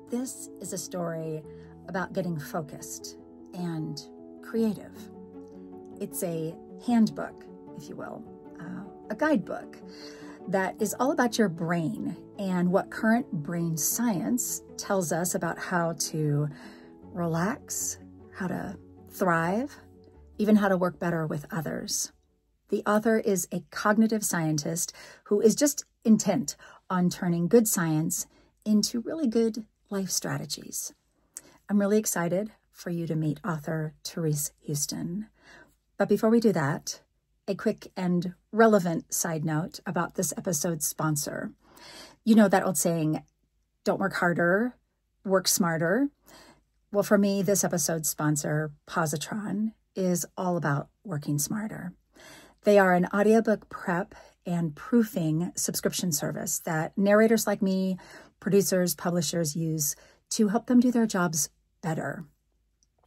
This is a story about getting focused and creative. It's a handbook, if you will, a guidebook that is all about your brain and what current brain science tells us about how to relax, how to thrive, even how to work better with others. The author is a cognitive scientist who is just intent on turning good science into really good life strategies. I'm really excited for you to meet author Therese Houston. But before we do that, a quick and relevant side note about this episode's sponsor. You know that old saying, don't work harder, work smarter. Well, for me, this episode's sponsor, Positron, is all about working smarter. They are an audiobook prep and proofing subscription service that narrators like me, producers, publishers use to help them do their jobs better.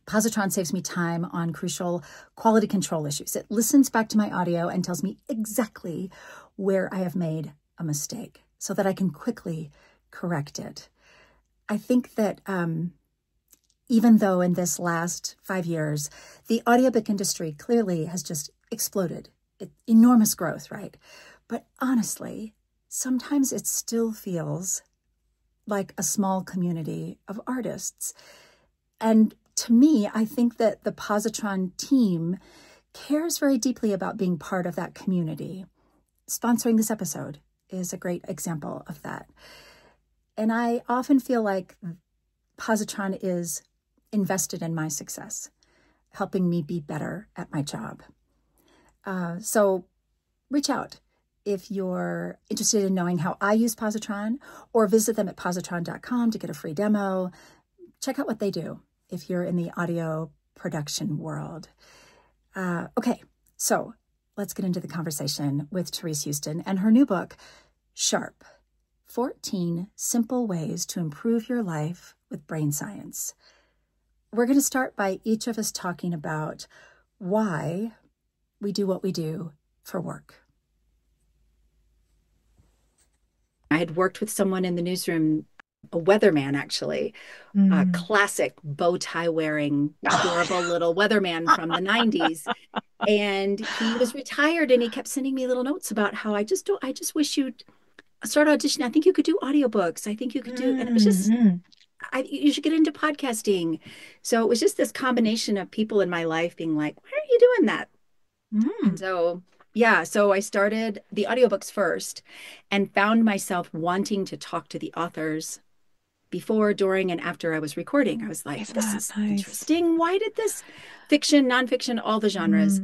Positron saves me time on crucial quality control issues. It listens back to my audio and tells me exactly where I have made a mistake so that I can quickly correct it. I think that even though in this last 5 years, the audiobook industry clearly has just exploded, enormous growth, right? But honestly, sometimes it still feels like a small community of artists. And to me, I think that the Positron team cares very deeply about being part of that community. Sponsoring this episode is a great example of that. And I often feel like Positron is invested in my success, helping me be better at my job. So reach out if you're interested in knowing how I use Positron, or visit them at positron.com to get a free demo. Check out what they do if you're in the audio production world. Okay, so let's get into the conversation with Therese Houston and her new book, Sharp, 14 Simple Ways to Improve Your Life with Brain Science. We're going to start by each of us talking about why we do what we do for work. I had worked with someone in the newsroom, a weatherman, actually, a classic bow tie wearing, adorable little weatherman from the 90s. And he was retired, and he kept sending me little notes about how I just wish you'd start auditioning. I think you could do audiobooks. I think you could do, and it was just, you should get into podcasting. So it was just this combination of people in my life being like, why are you doing that? And so, yeah, so I started the audiobooks first and found myself wanting to talk to the authors before, during, and after I was recording. I was like, this is interesting. Why did this fiction, nonfiction, all the genres?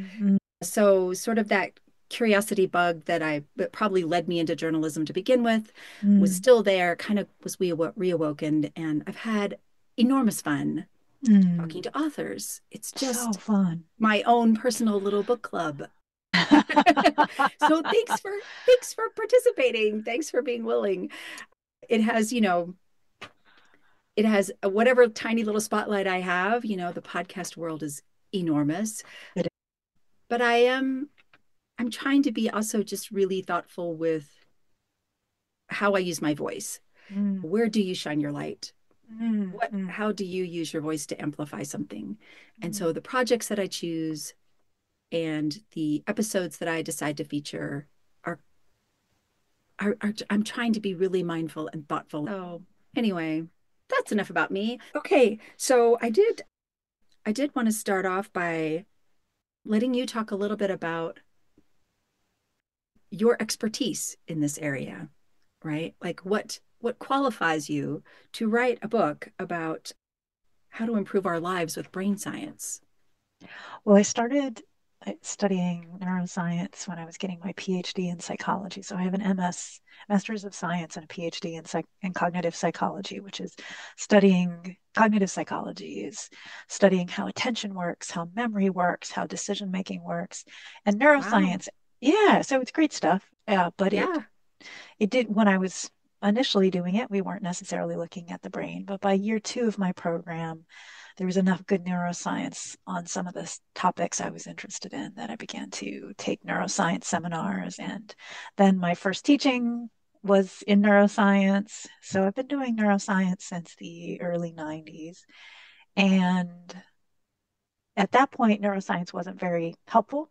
So sort of that curiosity bug that probably led me into journalism to begin with was still there, kind of was reawoken. And I've had enormous fun talking to authors. It's just so fun. My own personal little book club. So thanks for participating. Thanks for being willing. It has, it has whatever tiny little spotlight I have, the podcast world is enormous. But I'm trying to be also just really thoughtful with how I use my voice. Where do you shine your light? How do you use your voice to amplify something? And so the projects that I choose and the episodes that I decide to feature are I'm trying to be really mindful and thoughtful. So anyway, that's enough about me. Okay, so I did want to start off by letting you talk a little bit about your expertise in this area, right? Like what qualifies you to write a book about how to improve our lives with brain science? Well, I started studying neuroscience when I was getting my PhD in psychology. So I have an MS, Master's of Science, and a PhD in cognitive psychology, which is studying cognitive psychology, is studying how attention works, how memory works, how decision-making works, and neuroscience. Wow. Yeah, so it's great stuff. But it did, when I was initially doing it, we weren't necessarily looking at the brain. But by year 2 of my program, there was enough good neuroscience on some of the topics I was interested in that I began to take neuroscience seminars. And then my first teaching was in neuroscience. So I've been doing neuroscience since the early 90s. And at that point, neuroscience wasn't very helpful.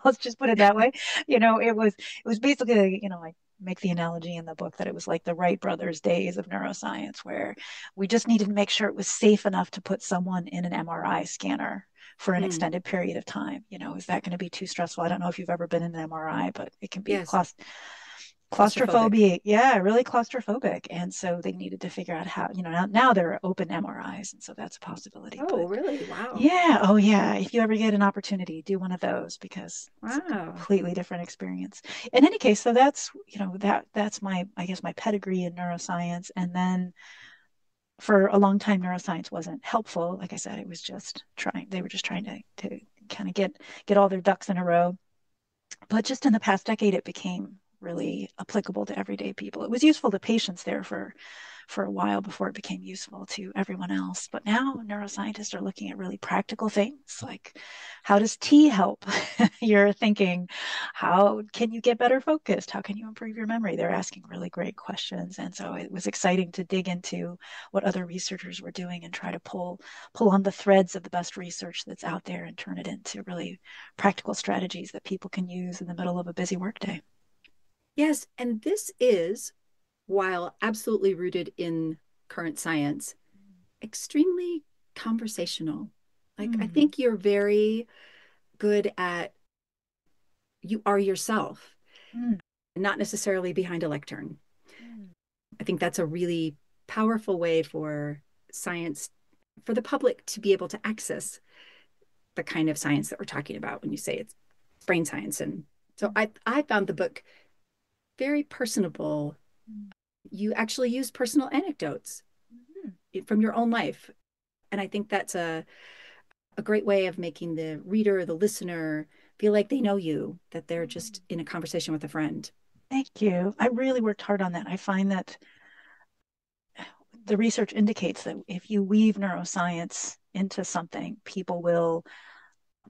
Let's just put it that way. It was basically, I make the analogy in the book that it was like the Wright brothers days of neuroscience, where we just needed to make sure it was safe enough to put someone in an MRI scanner for an Mm, extended period of time. Is that going to be too stressful? I don't know if you've ever been in an MRI, but it can be yes, claustrophobic. claustrophobia. Yeah, really claustrophobic. And so they needed to figure out how, now there are open MRIs, and so that's a possibility. Oh, But really? Wow. yeah, oh yeah. If you ever get an opportunity, do one of those because it's a Wow. completely different experience. In any case, so that's my, I guess, my pedigree in neuroscience. And then for a long time, neuroscience wasn't helpful. Like I said, it was just they were just trying to kind of get all their ducks in a row. But just in the past decade, it became really applicable to everyday people. It was useful to patients there for a while before it became useful to everyone else. But now neuroscientists are looking at really practical things like how does tea help? You're thinking, how can you get better focused? How can you improve your memory? They're asking really great questions. And so it was exciting to dig into what other researchers were doing and try to pull on the threads of the best research that's out there and turn it into really practical strategies that people can use in the middle of a busy workday. Yes, and this is, while absolutely rooted in current science, extremely conversational. Like, I Mm, think you're very good at, you are yourself, mm, not necessarily behind a lectern. mm, I think that's a really powerful way for science, for the public to be able to access the kind of science that we're talking about when you say it's brain science. And so mm, I found the book very personable. mm, You actually use personal anecdotes mm. from your own life. And I think that's a great way of making the reader, the listener, feel like they know you, that they're just in a conversation with a friend. Thank you. I really worked hard on that. I find that the research indicates that if you weave neuroscience into something, people will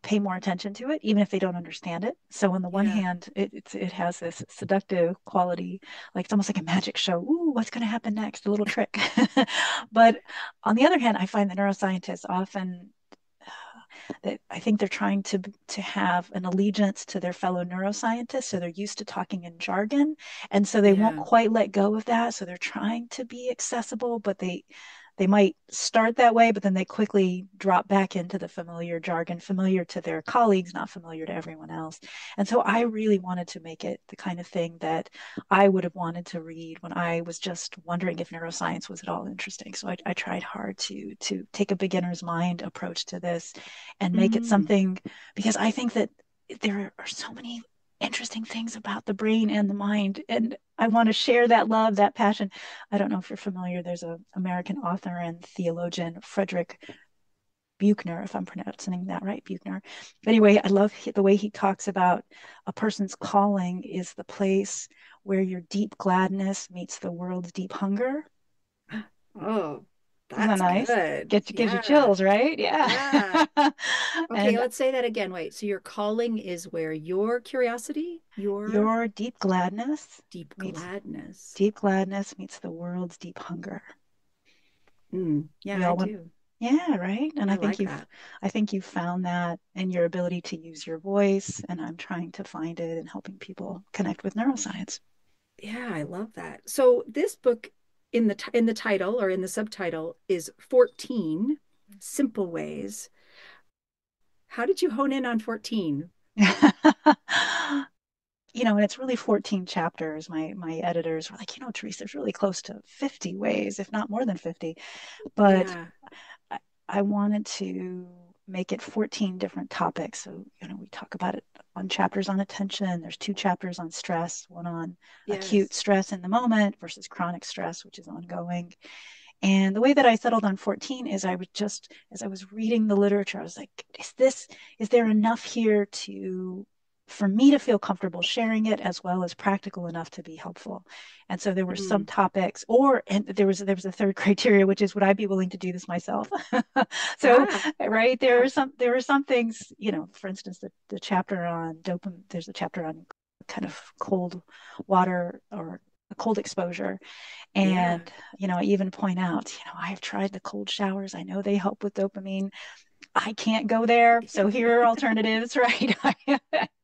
pay more attention to it, even if they don't understand it. So on the one Yeah. hand, it has this seductive quality, like it's almost like a magic show. Ooh, what's going to happen next? A little trick. But on the other hand, I find that neuroscientists often that I think they're trying to have an allegiance to their fellow neuroscientists, so they're used to talking in jargon, and so they won't Yeah. quite let go of that. So they're trying to be accessible, but they might start that way, but then they quickly drop back into the familiar jargon, familiar to their colleagues, not familiar to everyone else. And so I really wanted to make it the kind of thing that I would have wanted to read when I was just wondering if neuroscience was at all interesting. So I tried hard to take a beginner's mind approach to this and make it Mm. something because I think that there are so many interesting things about the brain and the mind. And I want to share that love, that passion. I don't know if you're familiar, there's an American author and theologian, Frederick Buechner, if I'm pronouncing that right, Buechner. Anyway, I love the way he talks about a person's calling is the place where your deep gladness meets the world's deep hunger. Oh, Isn't that that's nice? good. Gives you Yeah. chills, right? Yeah. Yeah. Okay, And let's say that again. Wait. So your calling is where your curiosity, your your deep gladness deep meets gladness. the world's deep hunger. Yeah, We I all want, do. yeah, right. And I like that. I think you've found that in your ability to use your voice, and I'm trying to find it and helping people connect with neuroscience. Yeah, I love that. So this book in the title or in the subtitle is 14 Simple Ways. How did you hone in on 14? And it's really 14 chapters. My editors were like, Teresa, there's really close to 50 ways, if not more than 50. But Yeah. I wanted to make it 14 different topics. So, we talk about it on chapters on attention. There's two chapters on stress, one on acute Yes. stress in the moment versus chronic stress, which is ongoing. And the way that I settled on 14 is as I was reading the literature, I was like, is there enough here for me to feel comfortable sharing it as well as practical enough to be helpful? And so there were some Mm. topics, and there was a third criteria, which is would I be willing to do this myself? So, Ah, right, yeah. there are some things, for instance, the chapter on dopamine, there's a chapter on kind of cold water or a cold exposure. Yeah. And, I even point out, I've tried the cold showers. I know they help with dopamine. I can't go there. So here are alternatives, right?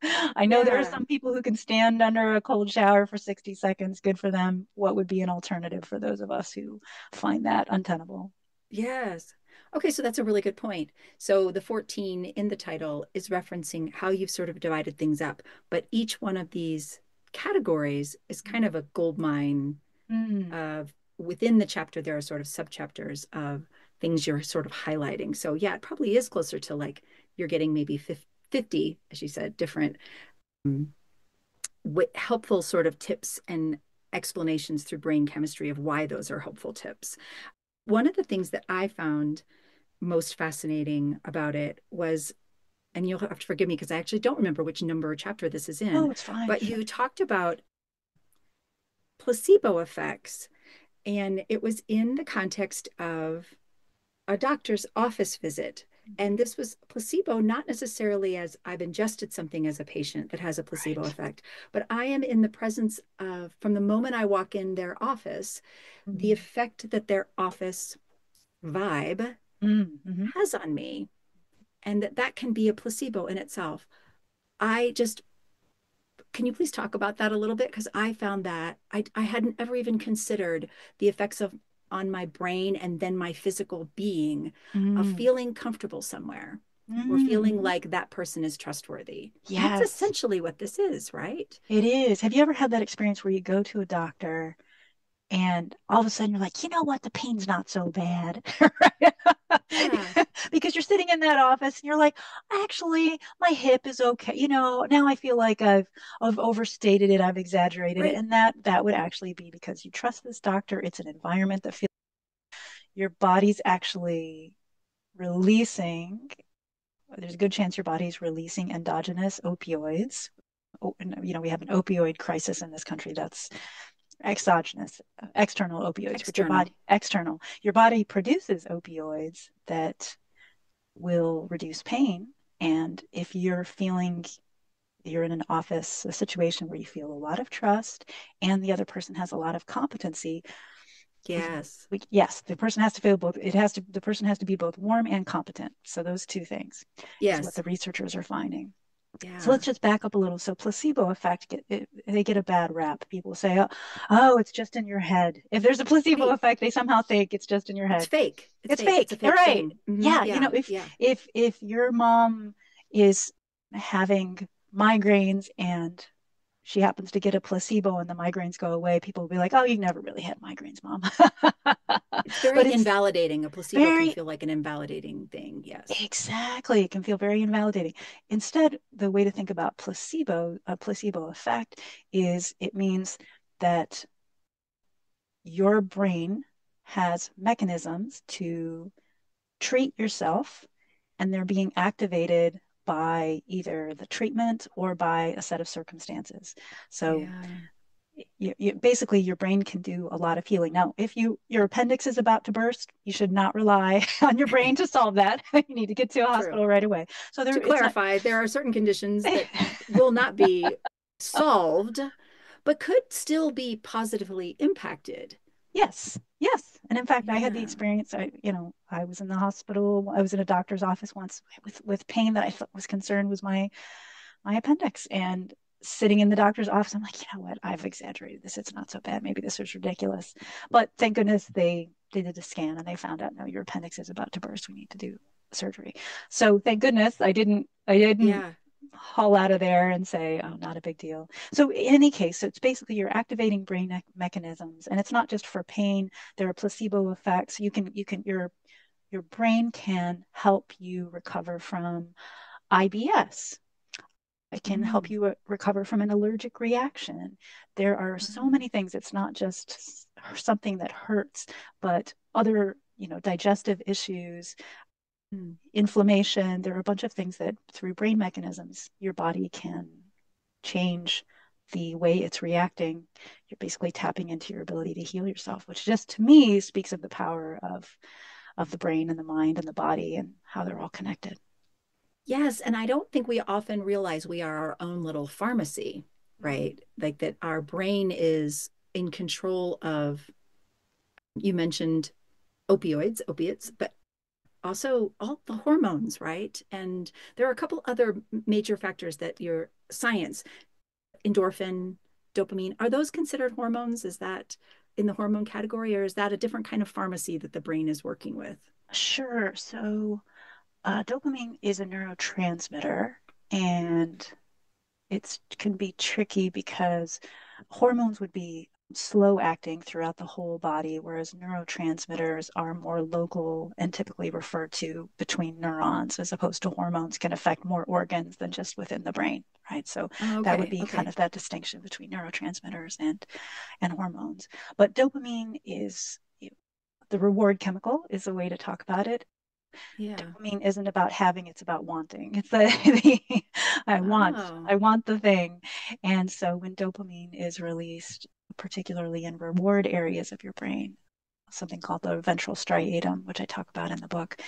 I know there are Yeah. some people who can stand under a cold shower for 60 seconds. Good for them. What would be an alternative for those of us who find that untenable? Yes. Okay, so that's a really good point. So the 14 in the title is referencing how you've sort of divided things up, but each one of these categories is kind of a gold mine Mm, of within the chapter, there are sort of subchapters of things you're sort of highlighting. So yeah, it probably is closer to like you're getting maybe 50, as you said, different um, helpful sort of tips and explanations through brain chemistry of why those are helpful tips. One of the things that I found most fascinating about it was, and you'll have to forgive me because I actually don't remember which number or chapter this is in, oh, it's fine. but Sure. you talked about placebo effects, and it was in the context of a doctor's office visit. And this was placebo, not necessarily as I've ingested something as a patient that has a placebo Right. effect, but I am in the presence of, from the moment I walk in their office, the Mm, effect that their office vibe mhm. has on me, and that can be a placebo in itself. I just, can you please talk about that a little bit? Because I found that I hadn't ever even considered the effects of on my brain and then my physical being of Mm, feeling comfortable somewhere or feeling mhm. like that person is trustworthy. That's Yes, essentially what this is, right? it is. Have you ever had that experience where you go to a doctor and all of a sudden you're like, you know what, the pain's not so bad, right? Yeah, Because you're sitting in that office and you're like, actually, my hip is okay. Now I feel like I've overstated it, I've exaggerated it, right. and that would actually be because you trust this doctor. It's an environment that feels your body's actually releasing. There's a good chance your body's releasing endogenous opioids. We have an opioid crisis in this country that's exogenous, external opioids, which External. your body produces opioids that will reduce pain. And if you're in an office, a situation where you feel a lot of trust and the other person has a lot of competency, Yes. yes, the person has to feel both. The person has to be both warm and competent. So those two things is what Yes. the researchers are finding. So Yeah. let's just back up a little. So placebo effect, they get a bad rap. People say, oh, it's just in your head. If there's a placebo Right. effect, they somehow think it's just in your It's head. fake. It's It's fake. It's a fake. All fake right. thing. Mm-hmm. Yeah. Yeah. If Yeah. if your mom is having migraines and she happens to get a placebo and the migraines go away, people will be like, oh, you never really had migraines, mom. It's very But it's invalidating. A placebo can very feel like an invalidating thing. Yes. exactly. It can feel very invalidating. Instead, the way to think about a placebo effect, is it means that your brain has mechanisms to treat yourself, and they're being activated by either the treatment or by a set of circumstances. So Yeah. basically your brain can do a lot of healing. Now, if your appendix is about to burst, you should not rely on your brain to solve that. You need to get to a True. hospital right away. So To it's not. clarify, there are certain conditions that will not be solved, but could still be positively impacted. Yes, yes. And in fact, I had the Yeah. experience. I was in the hospital. I was in a doctor's office once with pain that I thought was concerned was my appendix. And sitting in the doctor's office, I'm like, you know what? I've exaggerated this. It's not so bad. Maybe this was ridiculous. But thank goodness they did a scan and they found out, no, your appendix is about to burst. We need to do surgery. So thank goodness I didn't Yeah. haul out of there and say, oh, not a big deal. So in any case, so it's basically you're activating brain mechanisms, and it's not just for pain. There are placebo effects. Your brain can help you recover from IBS. It can help Mm. you recover from an allergic reaction. There are so Mm. many things. It's not just something that hurts, but other, digestive issues, Mm. inflammation. There are a bunch of things that through brain mechanisms, your body can change the way it's reacting. You're basically tapping into your ability to heal yourself, which just to me speaks of the power of the brain and the mind and the body and how they're all connected. Yes, and I don't think we often realize we are our own little pharmacy, right? Like that our brain is in control of, you mentioned opiates, but also all the hormones, right? And there are a couple other major factors that your science, endorphin, dopamine, are those considered hormones? Is that in the hormone category, or is that a different kind of pharmacy that the brain is working with? Sure. So dopamine is a neurotransmitter, and it can be tricky because hormones would be slow acting throughout the whole body, whereas neurotransmitters are more local and typically referred to between neurons, as opposed to hormones can affect more organs than just within the brain, right? So Oh, that would okay. be kind Okay. of that distinction between neurotransmitters and hormones. But dopamine is the reward chemical is a way to talk about it. Yeah. Dopamine isn't about having, it's about wanting. It's the I Oh. want the thing. And so when dopamine is released, particularly in reward areas of your brain, something called the ventral striatum, which I talk about in the book,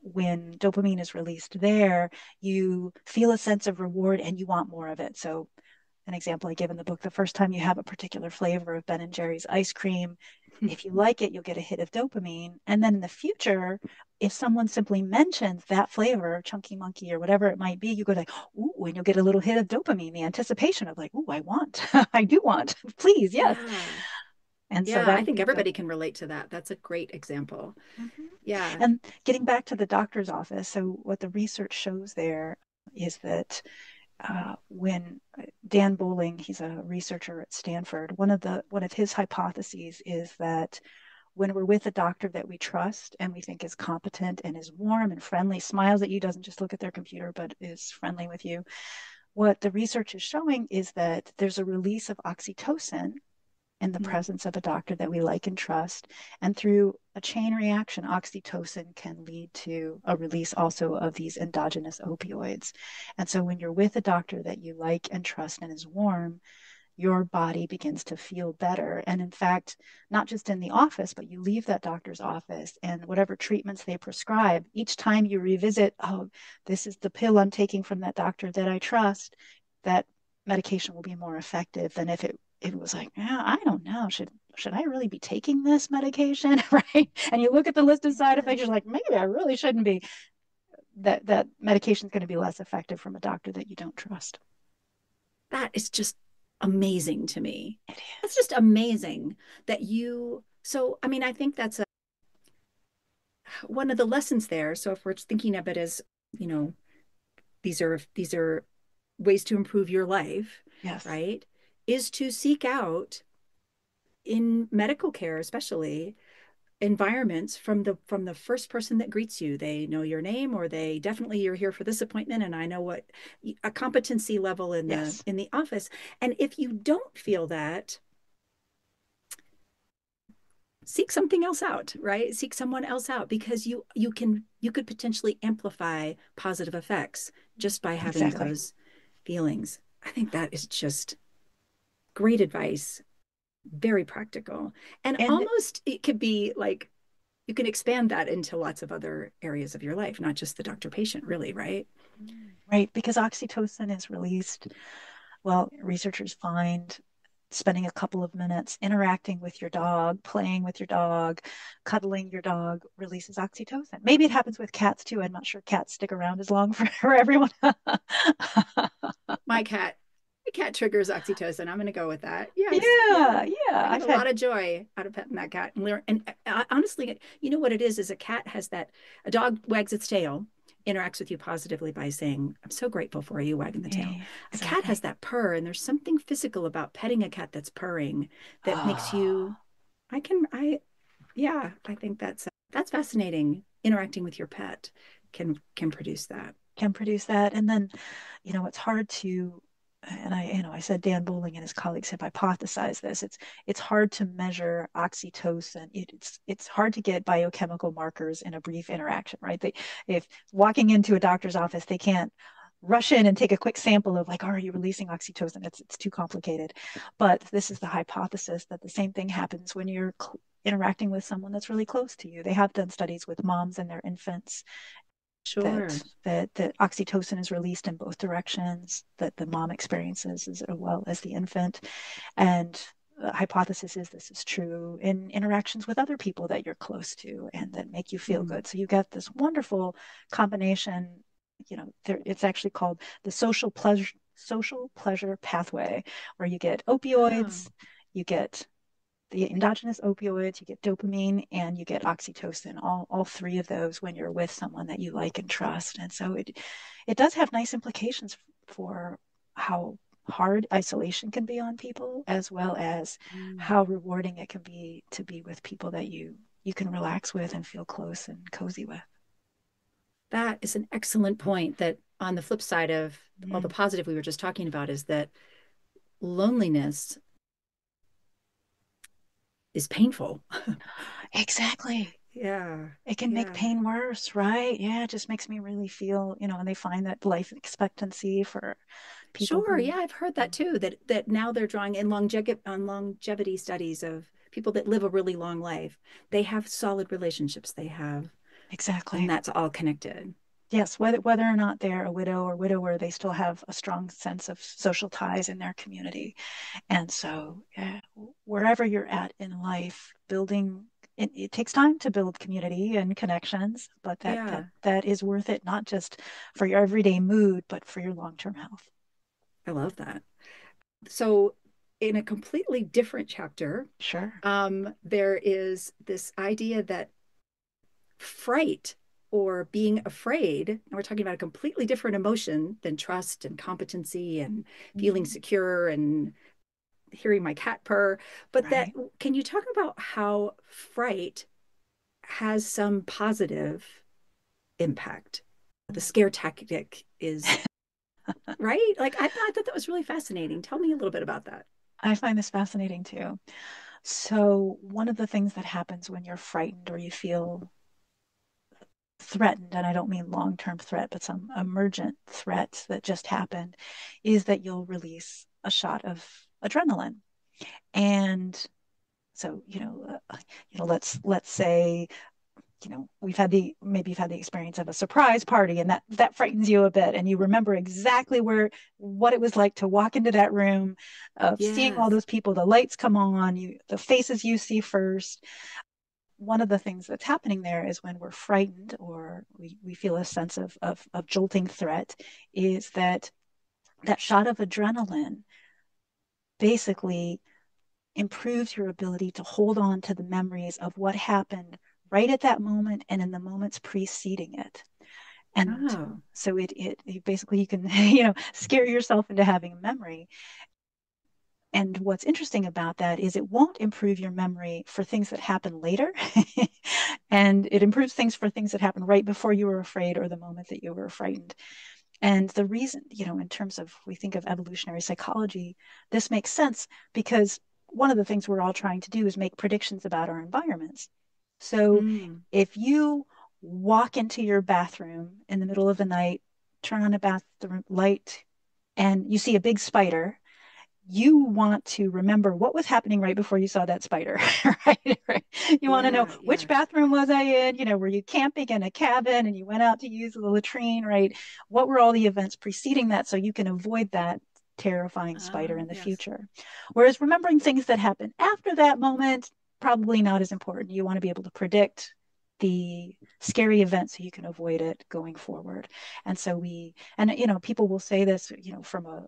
when dopamine is released there, you feel a sense of reward and you want more of it. So an example I give in the book, the first time you have a particular flavor of Ben and Jerry's ice cream, if you like it, you'll get a hit of dopamine. And then in the future, if someone simply mentions that flavor, Chunky Monkey or whatever it might be, you go like, ooh, and you'll get a little hit of dopamine, the anticipation of like, ooh, I want, I do want, please, yes. Yeah. And so Yeah. that I would think be the. everybody can relate to that. That's a great example. Mhm. Yeah. And getting back to the doctor's office, so what the research shows there is that when Dan Bowling, he's a researcher at Stanford, one of his hypotheses is that when we're with a doctor that we trust and we think is competent and is warm and friendly, smiles at you, doesn't just look at their computer, but is friendly with you, what the research is showing is that there's a release of oxytocin in the Mm. presence of a doctor that we like and trust. And through a chain reaction, oxytocin can lead to a release also of these endogenous opioids. And so when you're with a doctor that you like and trust and is warm, your body begins to feel better. And in fact, not just in the office, but you leave that doctor's office and whatever treatments they prescribe, each time you revisit, oh, this is the pill I'm taking from that doctor that I trust, that medication will be more effective than if it was like, yeah, I don't know, should I really be taking this medication? Right? And you look at the list of side effects, Yeah. you're like, maybe I really shouldn't be. That medication is going to be less effective from a doctor that you don't trust. That is just amazing to me. It That's is. just amazing that you, so, I mean, I think that's one of the lessons there. So if we're thinking of it as, you know, these are ways to improve your life, Yes. right? Is to seek out in medical care, especially environments from the first person that greets you. They know your name, or they definitely, you're here for this appointment, and I know what a competency level Yes. in the office. And if you don't feel that, seek something else out, right? Seek someone else out, because you could potentially amplify positive effects just by having Exactly. those feelings. I think that is just great advice, very practical. And And almost it could be like you can expand that into lots of other areas of your life, not just the doctor patient, really, right? right, because oxytocin is released, well, researchers find spending a couple of minutes interacting with your dog, playing with your dog, cuddling your dog releases oxytocin. Maybe it happens with cats too. I'm not sure cats stick around as long for everyone. My cat, my cat triggers oxytocin. I'm going to go with that. Yes, Yeah, yeah. yeah. I get I've a had. lot of joy out of petting that cat. And honestly, you know what it is a cat has that, a dog wags its tail, interacts with you positively by saying, I'm so grateful for you, wagging the tail. Yeah, A cat has exactly. that purr, and there's something physical about petting a cat that's purring that makes Oh, you, yeah, I think that's fascinating. Interacting with your pet can produce that. can produce that. And then, it's hard to, and I said Dan Bowling and his colleagues have hypothesized this. It's hard to measure oxytocin. It's hard to get biochemical markers in a brief interaction, right? If walking into a doctor's office, they can't rush in and take a quick sample of like, oh, are you releasing oxytocin? It's too complicated. But this is the hypothesis that the same thing happens when you're interacting with someone that's really close to you. They have done studies with moms and their infants Sure. that oxytocin is released in both directions, that the mom experiences as well as the infant. And the hypothesis is this is true in interactions with other people that you're close to and that make you feel good. So you get this wonderful combination, it's actually called the social pleasure pathway, where you get Oh, opioids, you get the endogenous opioids, you get dopamine, and you get oxytocin, all three of those when you're with someone that you like and trust. And so it does have nice implications for how hard isolation can be on people, as well as mm. how rewarding it can be to be with people that you can relax with and feel close and cozy with. That is an excellent point. That on the flip side of all the Mm, positive we were just talking about is that loneliness is painful. exactly. Yeah, It can make yeah. pain worse, right? Yeah, it just makes me really feel, and they find that life expectancy for people Sure, who, yeah, I've heard that too. That now they're drawing in longevity studies of people that live a really long life. They have solid relationships they have, and exactly. that's all connected. Yes, whether or not they're a widow or widower, they still have a strong sense of social ties in their community. And so, yeah, wherever you're at in life, building it takes time to build community and connections, but Yeah, that is worth it, not just for your everyday mood, but for your long-term health. I love that. So, in a completely different chapter, Sure. there is this idea that fright or being afraid, and we're talking about a completely different emotion than trust and competency and feeling Mhm. secure and hearing my cat purr, but that Right. can you talk about how fright has some positive impact? The scare tactic is right. Like I thought that was really fascinating. Tell me a little bit about that. I find this fascinating too. So, one of the things that happens when you're frightened or you feel threatened, and I don't mean long-term threat, but some emergent threats that just happened, is that you'll release a shot of adrenaline. And so, let's say, we've had the maybe you've had the experience of a surprise party, and that frightens you a bit, and you remember exactly what it was like to walk into that room, of seeing all Yes. those people, the lights come on, the faces you see first. One of the things that's happening there is when we're frightened or we feel a sense of jolting threat, is that shot of adrenaline basically improves your ability to hold on to the memories of what happened right at that moment and in the moments preceding it. And Oh, so it basically, you can scare yourself into having a memory. And what's interesting about that is it won't improve your memory for things that happen later. And it improves things for things that happen right before you were afraid or the moment that you were frightened. And the reason, in terms of, we think of evolutionary psychology, this makes sense because one of the things we're all trying to do is make predictions about our environments. So mm. if you walk into your bathroom in the middle of the night, turn on a bathroom light, and you see a big spider, you want to remember what was happening right before you saw that spider, right? Right? You want to know, Yeah, which yeah. bathroom was I in? Were you camping in a cabin and you went out to use the latrine, right? What were all the events preceding that, so you can avoid that terrifying spider in the Yes. future? Whereas remembering things that happen after that moment, probably not as important. You want to be able to predict the scary event so you can avoid it going forward. And so people will say this, from a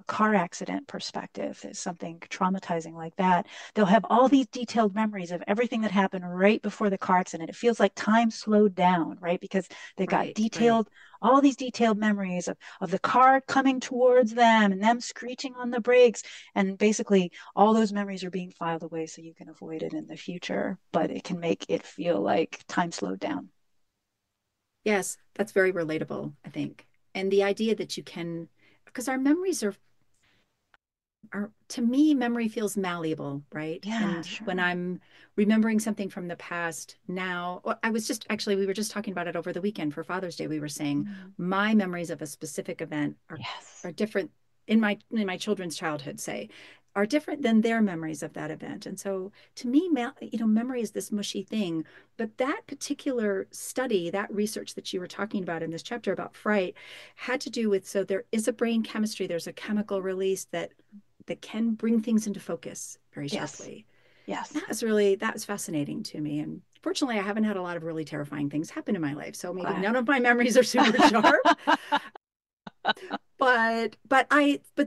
car accident perspective, is something traumatizing like that. They'll have all these detailed memories of everything that happened right before the car accident. It feels like time slowed down, right? Because they've got Right, right. all these detailed memories of the car coming towards them and them screeching on the brakes. And basically, all those memories are being filed away so you can avoid it in the future, but it can make it feel like time slowed down. Yes, that's very relatable, I think. And the idea that you can, because our memories are, to me, memory feels malleable, right? Yeah, And when sure. I'm remembering something from the past now, well, I was just actually, we were just talking about it over the weekend for Father's Day. We were saying Mm. my memories of a specific event Yes. are different in my children's childhood, say, are different than their memories of that event. And so to me, memory is this mushy thing. But that particular study, that research that you were talking about in this chapter about fright, had to do with, so there is a brain chemistry, there's a chemical release that that can bring things into focus very Yes. sharply. Yes. That was fascinating to me. And fortunately, I haven't had a lot of really terrifying things happen in my life. So maybe none of my memories are super sharp. But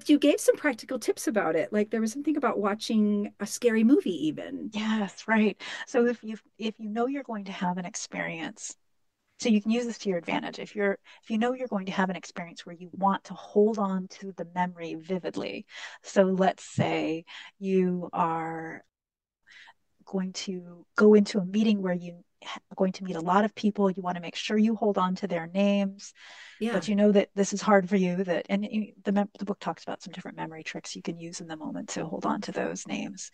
you gave some practical tips about it. Like there was something about watching a scary movie even. Yes, right. So if you know you're going to have an experience, so you can use this to your advantage. If you know you're going to have an experience where you want to hold on to the memory vividly. So let's say you are going to go into a meeting where you are going to meet a lot of people. You want to make sure you hold on to their names, Yeah. but you know that this is hard for you. The book talks about some different memory tricks you can use in the moment to hold on to those names.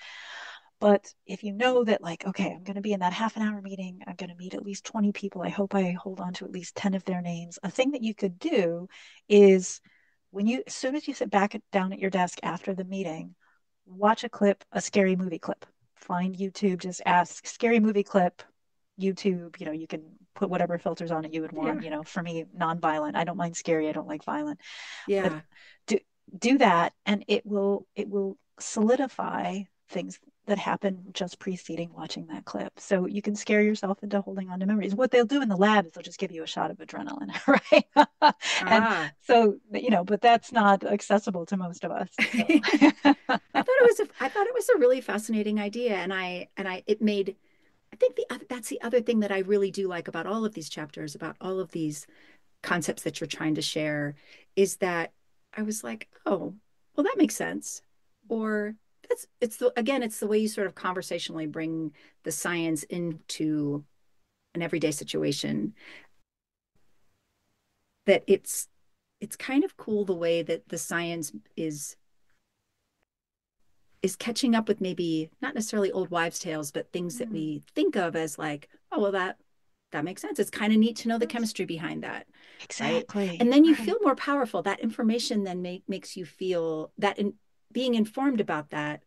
But if you know that, like, okay, I'm going to be in that half an hour meeting, I'm going to meet at least 20 people. I hope I hold on to at least 10 of their names. A thing that you could do is as soon as you sit back down at your desk after the meeting, watch a scary movie clip. Find YouTube, just ask scary movie clip, YouTube. You can put whatever filters on it you would want. Yeah. For me, non-violent. I don't mind scary. I don't like violent. But Yeah. do do that, and it will solidify things that happen just preceding watching that clip. So you can scare yourself into holding on to memories. What they'll do in the lab is they'll just give you a shot of adrenaline, right? And Ah. so, but that's not accessible to most of us. So. I thought it was a really fascinating idea, and it made. I think that's the other thing that I really do like about all of these chapters, about all of these concepts that you're trying to share, is that I was like, oh, well, that makes sense. Or it's the way you sort of conversationally bring the science into an everyday situation, that it's kind of cool the way that the science is catching up with maybe not necessarily old wives' tales, but things that we think of as like, oh, well, that makes sense. It's kind of neat to know the chemistry behind that, right? Exactly. And then you Right. feel more powerful. That information then makes you feel that being informed about that,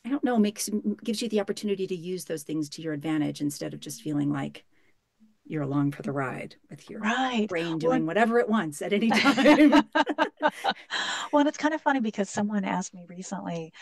I don't know, gives you the opportunity to use those things to your advantage instead of just feeling like you're along for the ride with your Right. brain Well, doing whatever it wants at any time. well, and it's kind of funny because someone asked me recently,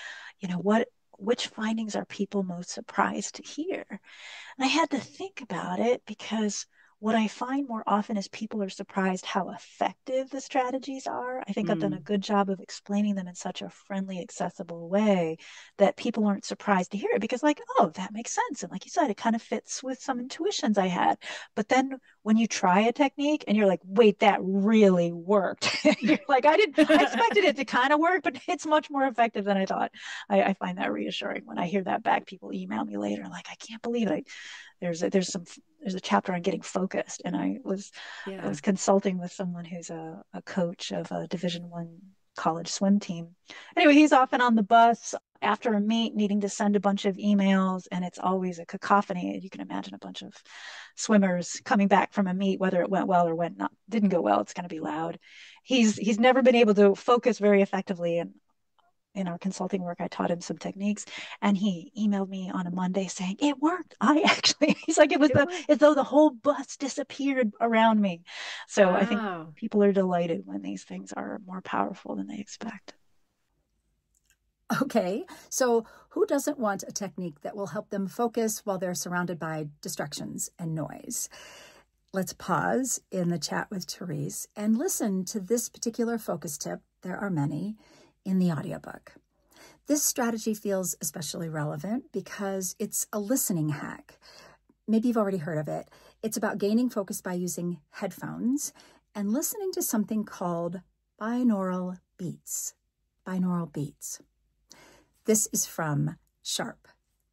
which findings are people most surprised to hear? And I had to think about it because what I find more often is people are surprised how effective the strategies are. I think I've done a Mm, good job of explaining them in such a friendly, accessible way that people aren't surprised to hear it because, like, oh, that makes sense. And like you said, it kind of fits with some intuitions I had. But then when you try a technique and you're like, wait, that really worked. You're like, I expected it to kind of work, but it's much more effective than I thought. I find that reassuring when I hear that back. People email me later, like, I can't believe it. There's a chapter on getting focused, and I yeah. was consulting with someone who's a coach of a Division 1 college swim team. Anyway, he's often on the bus after a meet, needing to send a bunch of emails, and it's always a cacophony. You can imagine a bunch of swimmers coming back from a meet, whether it went well or didn't go well. It's going to be loud. He's never been able to focus very effectively, and in our consulting work, I taught him some techniques, and he emailed me on a Monday saying it worked. He's like, as though the whole bus disappeared around me. So I think Wow. people are delighted when these things are more powerful than they expect. Okay, so who doesn't want a technique that will help them focus while they're surrounded by distractions and noise? Let's pause in the chat with Therese and listen to this particular focus tip. There are many in the audiobook. This strategy feels especially relevant because it's a listening hack. Maybe you've already heard of it. It's about gaining focus by using headphones and listening to something called binaural beats. Binaural beats. This is from Sharp,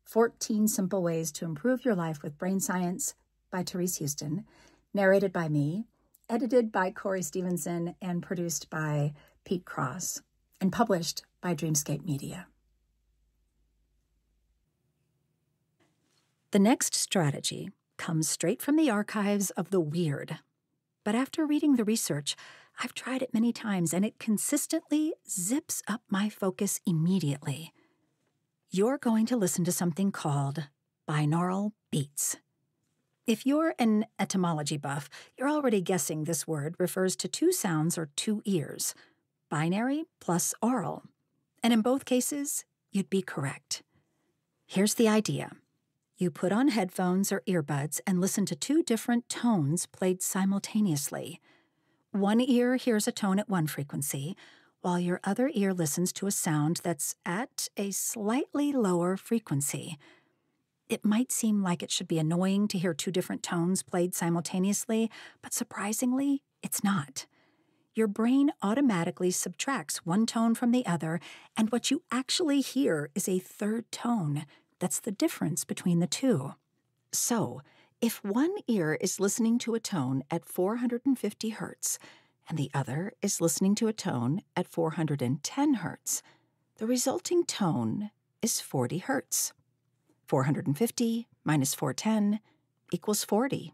14 Simple Ways to Improve Your Life with Brain Science by Therese Houston, narrated by me, edited by Corey Stevenson, and produced by Pete Cross, and published by Dreamscape Media. The next strategy comes straight from the archives of the weird. But after reading the research, I've tried it many times, and it consistently zips up my focus immediately. You're going to listen to something called binaural beats. If you're an etymology buff, you're already guessing this word refers to two sounds or two ears, binary plus aural. And in both cases, you'd be correct. Here's the idea. You put on headphones or earbuds and listen to two different tones played simultaneously. One ear hears a tone at one frequency, while your other ear listens to a sound that's at a slightly lower frequency. It might seem like it should be annoying to hear two different tones played simultaneously, but surprisingly, it's not. Your brain automatically subtracts one tone from the other, and what you actually hear is a third tone. That's the difference between the two. So, if one ear is listening to a tone at 450 hertz, and the other is listening to a tone at 410 hertz, the resulting tone is 40 hertz. 450 minus 410 equals 40.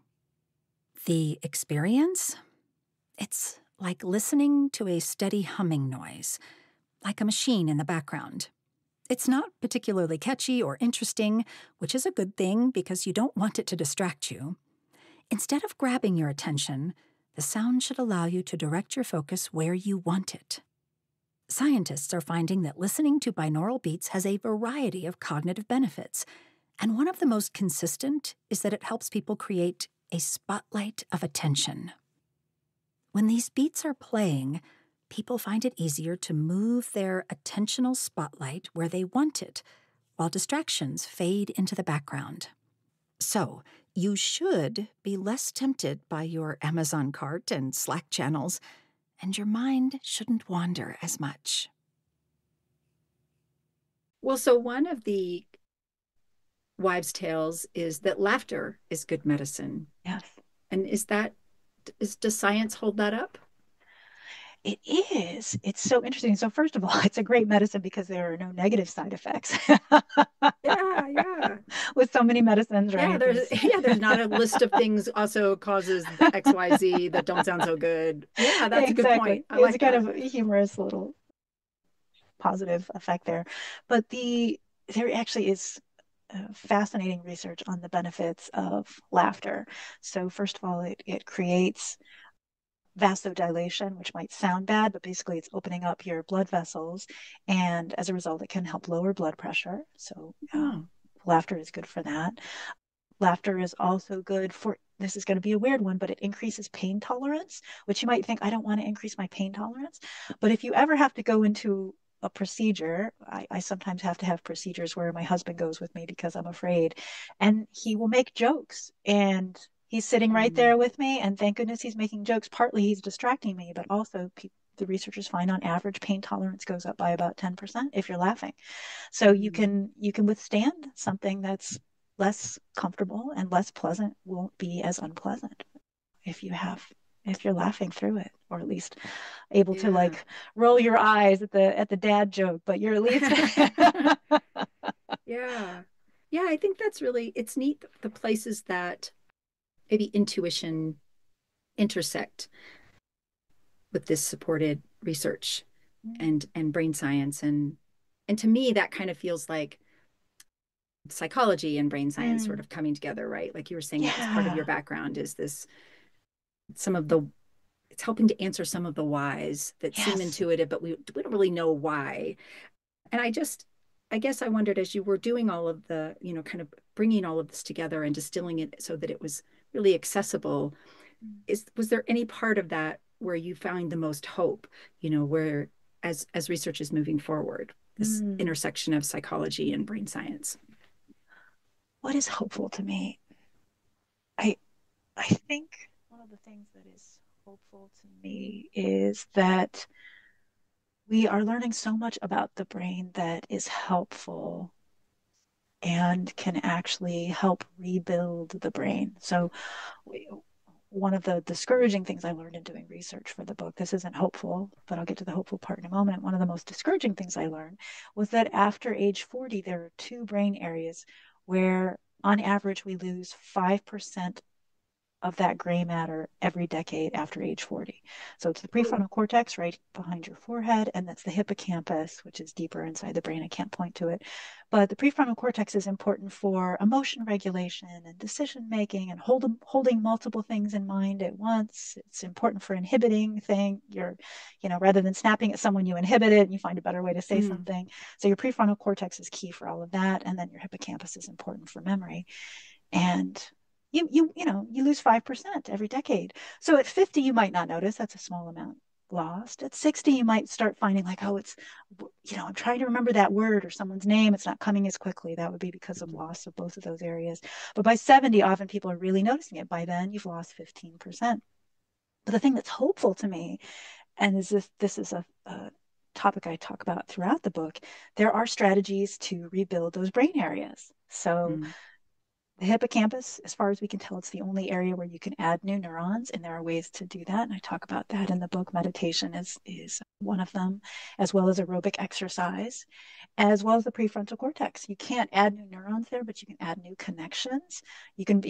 The experience? It's like listening to a steady humming noise, like a machine in the background. It's not particularly catchy or interesting, which is a good thing because you don't want it to distract you. Instead of grabbing your attention, the sound should allow you to direct your focus where you want it. Scientists are finding that listening to binaural beats has a variety of cognitive benefits, and one of the most consistent is that it helps people create a spotlight of attention. When these beats are playing, people find it easier to move their attentional spotlight where they want it, while distractions fade into the background. So, you should be less tempted by your Amazon cart and Slack channels, and your mind shouldn't wander as much. Well, so one of the wives' tales is that laughter is good medicine. Yes. And does science hold that up? It is. It's so interesting. So first of all, it's a great medicine because there are no negative side effects. Yeah. With so many medicines, right? There's not a list of things also causes the XYZ that don't sound so good. Yeah, that's exactly. A good point. It's kind of a humorous little positive effect there. But there actually is fascinating research on the benefits of laughter. So first of all, it creates vasodilation, which might sound bad, but basically it's opening up your blood vessels. And as a result, it can help lower blood pressure. So laughter is good for that. Laughter is also good for, this is going to be a weird one, but it increases pain tolerance, which you might think, I don't want to increase my pain tolerance. But if you ever have to go into a procedure, I sometimes have to have procedures where my husband goes with me because I'm afraid, and he will make jokes, and he's sitting right there with me, and thank goodness he's making jokes. Partly he's distracting me, but also the researchers find on average pain tolerance goes up by about 10% if you're laughing. So you can withstand something that's less comfortable and less pleasant, won't be as unpleasant if you're laughing through it, or at least able to like roll your eyes at the dad joke, but you're at least yeah, I think that's really, it's neat, the places that maybe intuition intersect with this supported research and brain science, and to me that kind of feels like psychology and brain science sort of coming together, right? Like you were saying, as part of your background is this, it's helping to answer some of the whys that seem intuitive, but we don't really know why. And I guess I wondered, as you were doing all of the, kind of bringing all of this together and distilling it so that it was really accessible, was there any part of that where you found the most hope, where as research is moving forward, this intersection of psychology and brain science? What is hopeful to me? I think one of the things that is hopeful to me is that we are learning so much about the brain that is helpful and can actually help rebuild the brain. So one of the discouraging things I learned in doing research for the book, this isn't hopeful, but I'll get to the hopeful part in a moment. One of the most discouraging things I learned was that after age 40, there are two brain areas where on average we lose 5% of that gray matter every decade after age 40. So it's the Oh. prefrontal cortex right behind your forehead, and that's the hippocampus, which is deeper inside the brain. I can't point to it. But the prefrontal cortex is important for emotion regulation and decision making and holding multiple things in mind at once. It's important for inhibiting rather than snapping at someone, you inhibit it and you find a better way to say Mm. something. So your prefrontal cortex is key for all of that. And then your hippocampus is important for memory. And you lose 5% every decade. So at 50, you might not notice that's a small amount lost. At 60, you might start finding like, oh, I'm trying to remember that word or someone's name. It's not coming as quickly. That would be because of loss of both of those areas. But by 70, often people are really noticing it. By then, you've lost 15%. But the thing that's hopeful to me, and this is a topic I talk about throughout the book, there are strategies to rebuild those brain areas. So Mm. the hippocampus, as far as we can tell, it's the only area where you can add new neurons, and there are ways to do that. And I talk about that in the book. Meditation is one of them, as well as aerobic exercise, as well as the prefrontal cortex. You can't add new neurons there, but you can add new connections. You can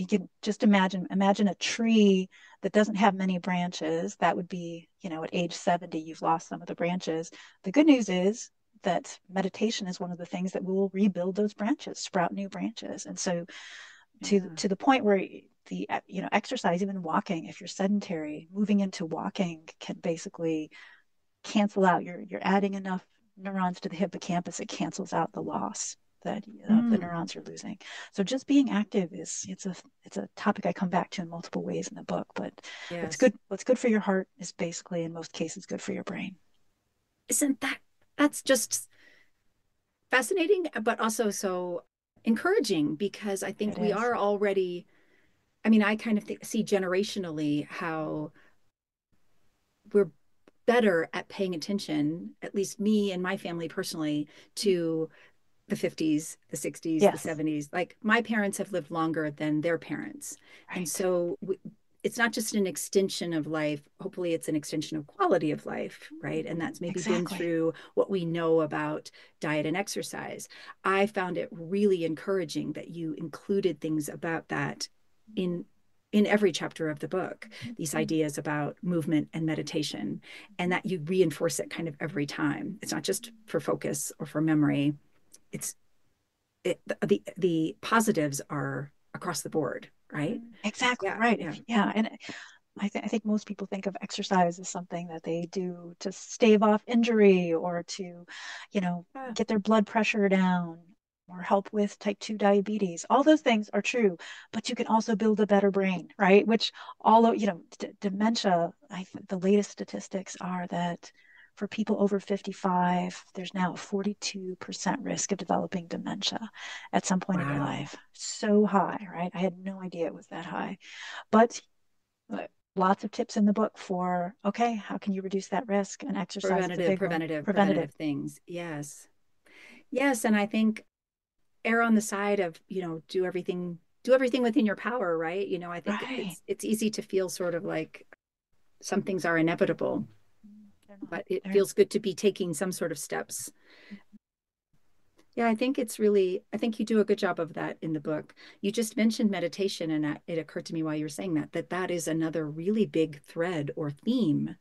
just imagine a tree that doesn't have many branches. That would be, at age 70, you've lost some of the branches. The good news is that meditation is one of the things that will rebuild those branches, sprout new branches. And so to the point where the exercise, even walking, if you're sedentary, moving into walking can basically cancel out. You're adding enough neurons to the hippocampus, it cancels out the loss that of the Mm. neurons you're losing. So just being active it's a topic I come back to in multiple ways in the book. But Yes. what's good for your heart is basically in most cases good for your brain. Isn't that's just fascinating, but also so encouraging because I think It we is. are already, I mean, I kind of see generationally how we're better at paying attention, at least me and my family personally, to the 50s, the 60s, the Yes. 70s. Like my parents have lived longer than their parents. And Right. so it's not just an extension of life. Hopefully, it's an extension of quality of life, right? And that's maybe been Exactly. through what we know about diet and exercise. I found it really encouraging that you included things about that in in every chapter of the book, these ideas about movement and meditation, and that you reinforce it kind of every time. It's not just for focus or for memory. It's the positives are across the board, right? Exactly Yeah, right. yeah. And I think most people think of exercise as something that they do to stave off injury or to, you know, Yeah. get their blood pressure down or help with type 2 diabetes. All those things are true, but you can also build a better brain, right? Which all of, dementia, the latest statistics are that for people over 55, there's now a 42% risk of developing dementia at some point in your Wow. life. So high, right? I had no idea it was that high. But lots of tips in the book for, okay, how can you reduce that risk? And exercise is a Preventative, big one. preventative, Preventative. preventative things. Yes. Yes. And I think err on the side of, do everything within your power, right? I think Right. it's easy to feel sort of like some things are inevitable, They're not. but it They're feels good to be taking some sort of steps. Yeah, I think you do a good job of that in the book. You just mentioned meditation, and it occurred to me while you were saying that is another really big thread or theme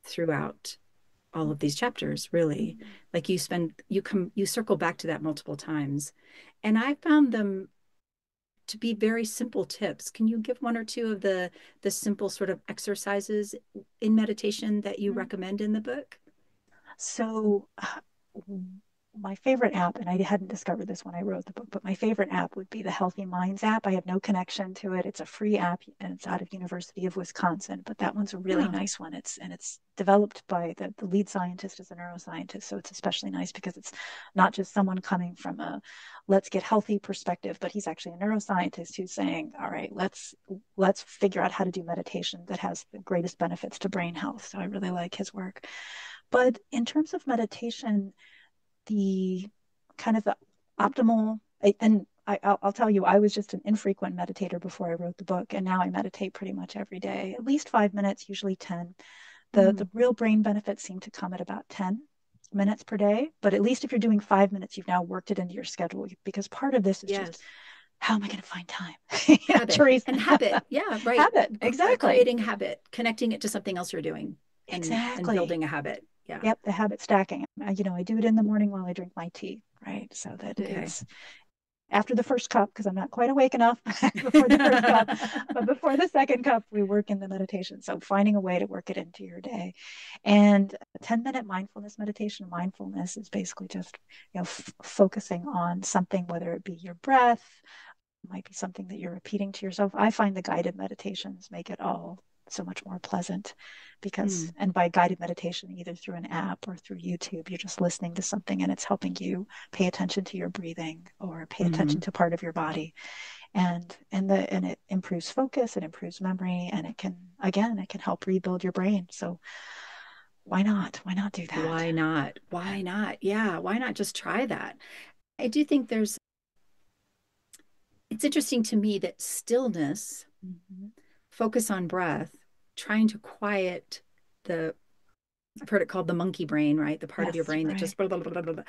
throughout all of these chapters, really. Like you circle back to that multiple times. And I found them to be very simple tips. Can you give one or two of the simple sort of exercises in meditation that you recommend in the book? so my favorite app, and I hadn't discovered this when I wrote the book, but my favorite app would be the Healthy Minds app. I have no connection to it. It's a free app and it's out of University of Wisconsin, but that one's a really Oh, nice one. It's developed by the lead scientist is a neuroscientist, so it's especially nice because it's not just someone coming from a let's get healthy perspective, but he's actually a neuroscientist who's saying, all right, let's figure out how to do meditation that has the greatest benefits to brain health. So I really like his work. But in terms of meditation, the kind of the optimal, and I'll tell you, I was just an infrequent meditator before I wrote the book, and now I meditate pretty much every day, at least 5 minutes, usually 10. The mm, real brain benefits seem to come at about 10 minutes per day, but at least if you're doing 5 minutes, you've now worked it into your schedule because part of this is just yes. how am I going to find time? Habit and habit. Yeah, right. Habit. Exactly. Creating habit, connecting it to something else you're doing and Exactly. building a habit. Yeah. Yep. The habit stacking. I do it in the morning while I drink my tea, right? So that Okay. it's after the first cup, because I'm not quite awake enough before the first cup, but before the second cup, we work in the meditation. So finding a way to work it into your day. And a 10-minute mindfulness meditation, mindfulness is basically just, focusing on something, whether it be your breath, might be something that you're repeating to yourself. I find the guided meditations make it all so much more pleasant because, Mm, and by guided meditation, either through an app or through YouTube, you're just listening to something and it's helping you pay attention to your breathing or pay attention hmm to part of your body. And it improves focus, it improves memory, and it can help rebuild your brain. So why not? Why not do that? Why not? Why not? Yeah, why not just try that? I do think it's interesting to me that stillness, Mm-hmm. focus on breath, trying to quiet the, I've heard it called the monkey brain, right? The part of your Yes, brain that right. just blah, blah, blah, blah, blah.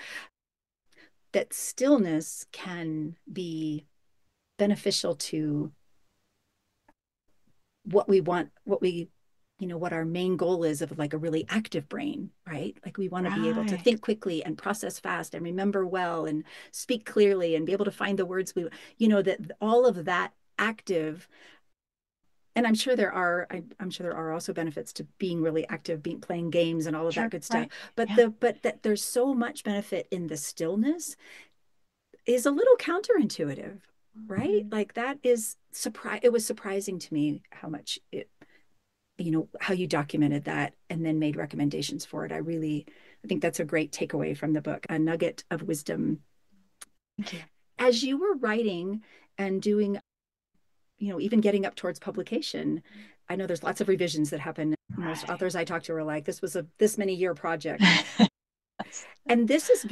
That stillness can be beneficial to what we want, what our main goal is of like a really active brain, right? Like we want to be able to Right. think quickly and process fast and remember well and speak clearly and be able to find the words that all of that active. And I'm sure there are also benefits to being really active, being playing games and all of that Sure. good stuff. Right. Yeah. But that there's so much benefit in the stillness is a little counterintuitive, right? Mm-hmm. Like that is surprise. It was surprising to me how much how you documented that and then made recommendations for it. I think that's a great takeaway from the book, a nugget of wisdom. Thank you. As you were writing and doing, even getting up towards publication, I know there's lots of revisions that happen. Most Right. authors I talked to were like, this was a this many year project. And this is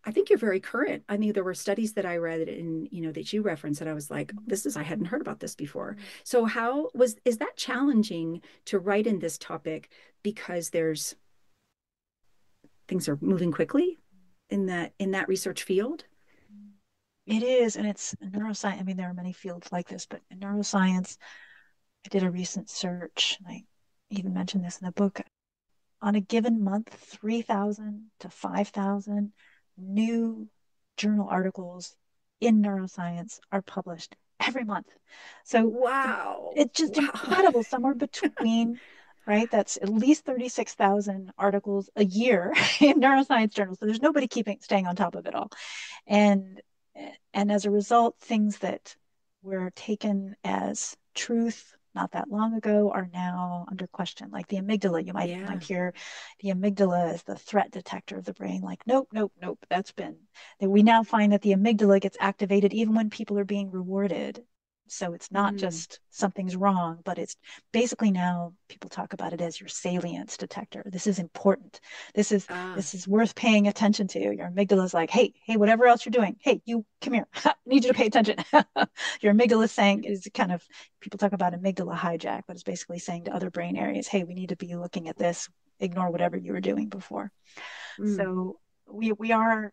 I think you're very current. I mean, there were studies that I read that you referenced that I was like, I hadn't heard about this before. So is that challenging to write in this topic because things are moving quickly in that research field? It is, and it's neuroscience. I mean, there are many fields like this, but in neuroscience, I did a recent search, and I even mentioned this in the book. On a given month, 3,000 to 5,000 new journal articles in neuroscience are published every month. So Wow. it's just Wow. incredible. Somewhere between, right? That's at least 36,000 articles a year in neuroscience journals. So there's nobody staying on top of it all. And and as a result, things that were taken as truth not that long ago are now under question. Like the amygdala, you might Yeah. hear the amygdala as the threat detector of the brain. Like, nope, nope, nope. That we now find that the amygdala gets activated even when people are being rewarded. So it's not Mm. just something's wrong, but it's basically now people talk about it as your salience detector. This is important. This is Ah. this is worth paying attention to. Your amygdala is like, hey, whatever else you're doing, hey, you come here. I need you to pay attention. Your amygdala is saying is kind of people talk about amygdala hijack, but it's basically saying to other brain areas, hey, we need to be looking at this. Ignore whatever you were doing before. Mm. So we are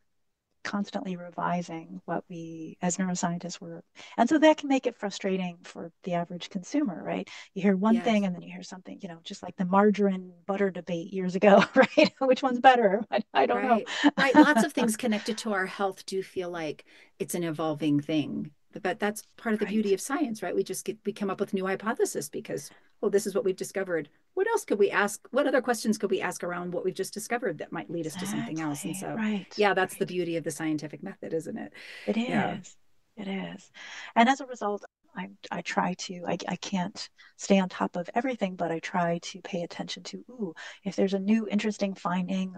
constantly revising what we as neuroscientists were, and so that can make it frustrating for the average consumer, right? You hear one thing Yes. and then you hear something, just like the margarine butter debate years ago. Right? Which one's better? I don't know. Right. Right. Lots of things connected to our health do feel like it's an evolving thing. But that's part of the beauty Right. of science, right? We come up with new hypotheses because, well, this is what we've discovered. What else could we ask? What other questions could we ask around what we've just discovered that might lead us to something else? And Exactly. so, Right. yeah, that's the Right. beauty of the scientific method, isn't it? It Yeah. is. It is. And as a result, I try to, I can't stay on top of everything, but I try to pay attention to, if there's a new interesting finding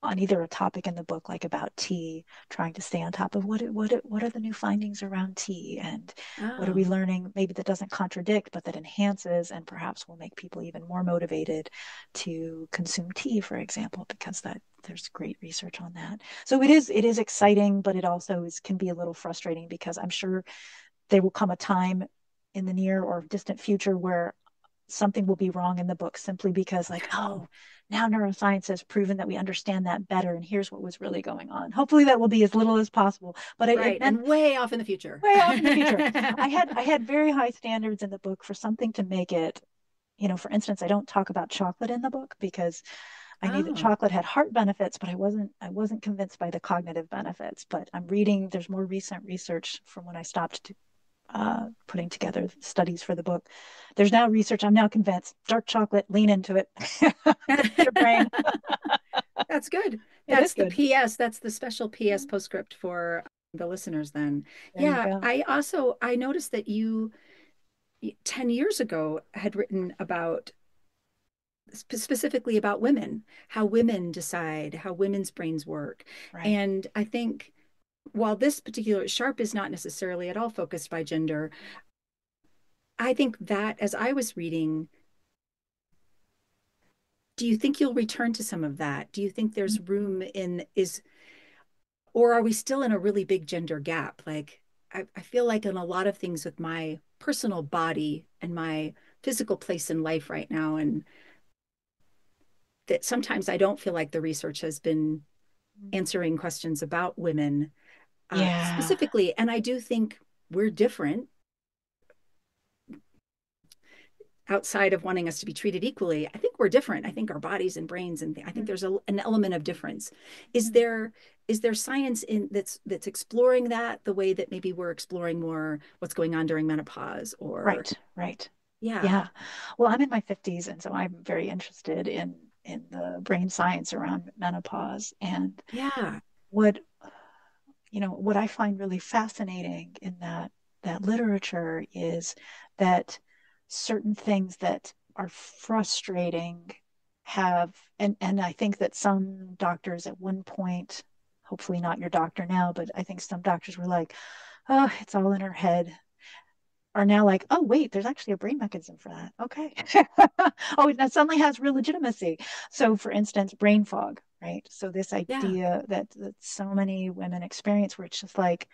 on either a topic in the book, like about tea, trying to stay on top of what are the new findings around tea and what are we Oh, learning maybe that doesn't contradict, but that enhances and perhaps will make people even more motivated to consume tea, for example, because that there's great research on that. So it is exciting, but it also can be a little frustrating because I'm sure there will come a time in the near or distant future where something will be wrong in the book simply because, like, oh, now neuroscience has proven that we understand that better, and here's what was really going on. Hopefully that will be as little as possible, but it Right. meant And way off in the future. way off in the future. I had very high standards in the book for something to make it, for instance, I don't talk about chocolate in the book because I knew that Oh, chocolate had heart benefits, but I wasn't convinced by the cognitive benefits. But I'm reading, there's more recent research from when I stopped putting together studies for the book. There's now research. I'm now convinced. Dark chocolate, lean into it. Your brain. that's good. It is That's the good. PS. That's the special PS postscript for the listeners then. There you Yeah, go. I noticed that you 10 years ago had written about specifically about women, how women decide, how women's brains work. Right. And I think while this particular Sharp is not necessarily at all focused by gender, I think that as I was reading, do you think you'll return to some of that? Do you think there's room in is or are we still in a really big gender gap? Like I feel like in a lot of things with my personal body and my physical place in life right now, and that sometimes I don't feel like the research has been answering questions about women Yeah. specifically. And I do think we're different outside of wanting us to be treated equally. I think we're different. I think our bodies and brains, and I think there's an element of difference. Is there science in that's exploring that the way that maybe we're exploring more what's going on during menopause or Right. Right. yeah, Yeah. Well, I'm in my 50s, and so I'm very interested in the brain science around menopause. And yeah, what what I find really fascinating in that literature is that certain things that are frustrating have and I think that some doctors at one point, hopefully not your doctor now, but I think some doctors were like, oh, it's all in her head, are now like, oh, wait, there's actually a brain mechanism for that. Okay. Oh, that suddenly has real legitimacy. So, for instance, brain fog, right? So, this yeah, idea that so many women experience where it's just like,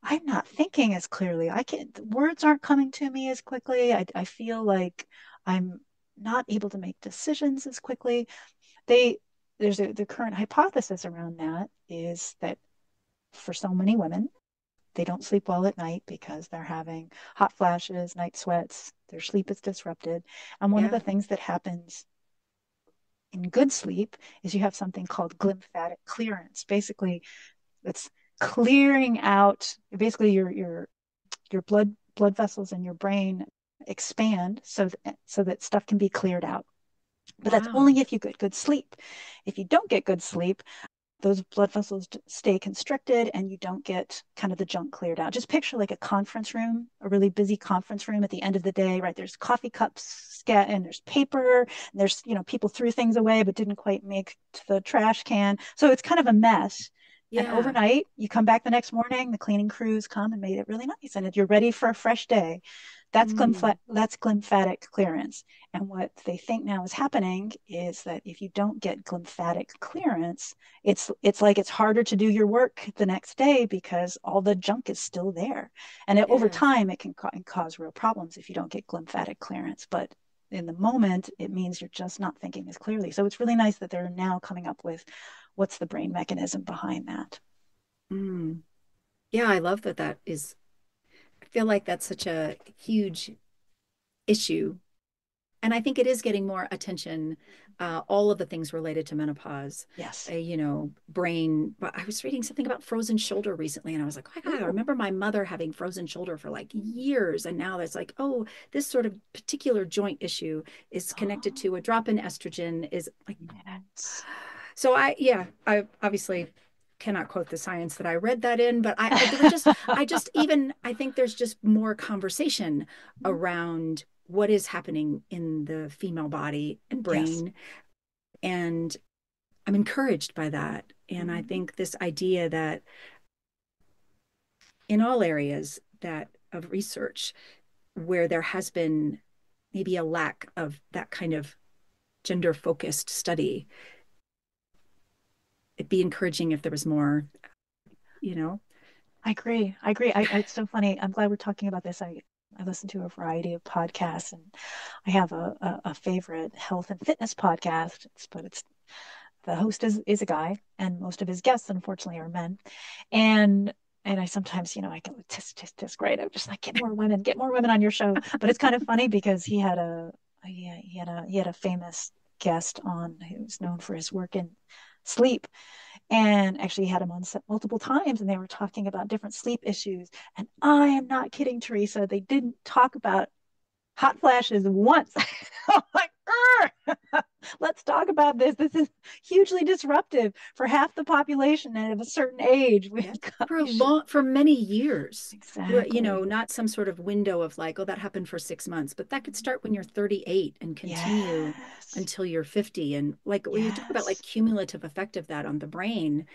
I'm not thinking as clearly. I can't, words aren't coming to me as quickly. I feel like I'm not able to make decisions as quickly. They, the current hypothesis around that is that for so many women, they don't sleep well at night because they're having hot flashes, night sweats, their sleep is disrupted. And one of the yeah. things that happens in good sleep is you have something called glymphatic clearance. Basically, it's clearing out, basically your blood vessels in your brain expand so that stuff can be cleared out. But that's Wow. only if you get good sleep. If you don't get good sleep, those blood vessels stay constricted and you don't get kind of the junk cleared out. Just picture like a conference room, a really busy conference room at the end of the day, right? There's coffee cups and there's paper, and there's, people threw things away but didn't quite make to the trash can. So it's kind of a mess. And Yeah. overnight, you come back the next morning, the cleaning crews come and made it really nice, and you're ready for a fresh day. Mm. That's glymphatic clearance. And what they think now is happening is that if you don't get glymphatic clearance, it's like it's harder to do your work the next day because all the junk is still there. And over Yes. time, it can cause real problems if you don't get glymphatic clearance. But in the moment, it means you're just not thinking as clearly. So it's really nice that they're now coming up with what's the brain mechanism behind that. Mm. Yeah, I love that that is I feel like that's such a huge issue. And I think it is getting more attention, all of the things related to menopause, Yes. brain. But I was reading something about frozen shoulder recently, and I was like, oh my God, I Ooh. remember my mother having frozen shoulder for like years. And now that's like, oh, this sort of particular joint issue is connected Oh, to a drop in estrogen, is like, yes. so I obviously cannot quote the science that I read that in, but there were just, I think there's just more conversation around what is happening in the female body and Yes. brain. And I'm encouraged by that. And I Mhm. think this idea that in all areas that of research where there has been maybe a lack of that kind of gender focused study, it'd be encouraging if there was more, you know? I agree. I agree. It's so funny. I'm glad we're talking about this. I listen to a variety of podcasts, and I have a favorite health and fitness podcast. But it's the host is a guy, and most of his guests, unfortunately, are men. And and I sometimes, I go, tisk, great. I'm just like, get more women on your show. But it's kind of funny because he had a famous guest on who's known for his work in sleep, and actually had him on set multiple times, and they were talking about different sleep issues. And I am not kidding, Teresa. They didn't talk about hot flashes once. I'm like, let's talk about this. This is hugely disruptive for half the population and of a certain age. Yes. For many years. Exactly. Not some sort of window of like, oh, that happened for 6 months, but that could start when you're 38 and continue until you're 50. And like when you talk about like cumulative effect of that on the brain,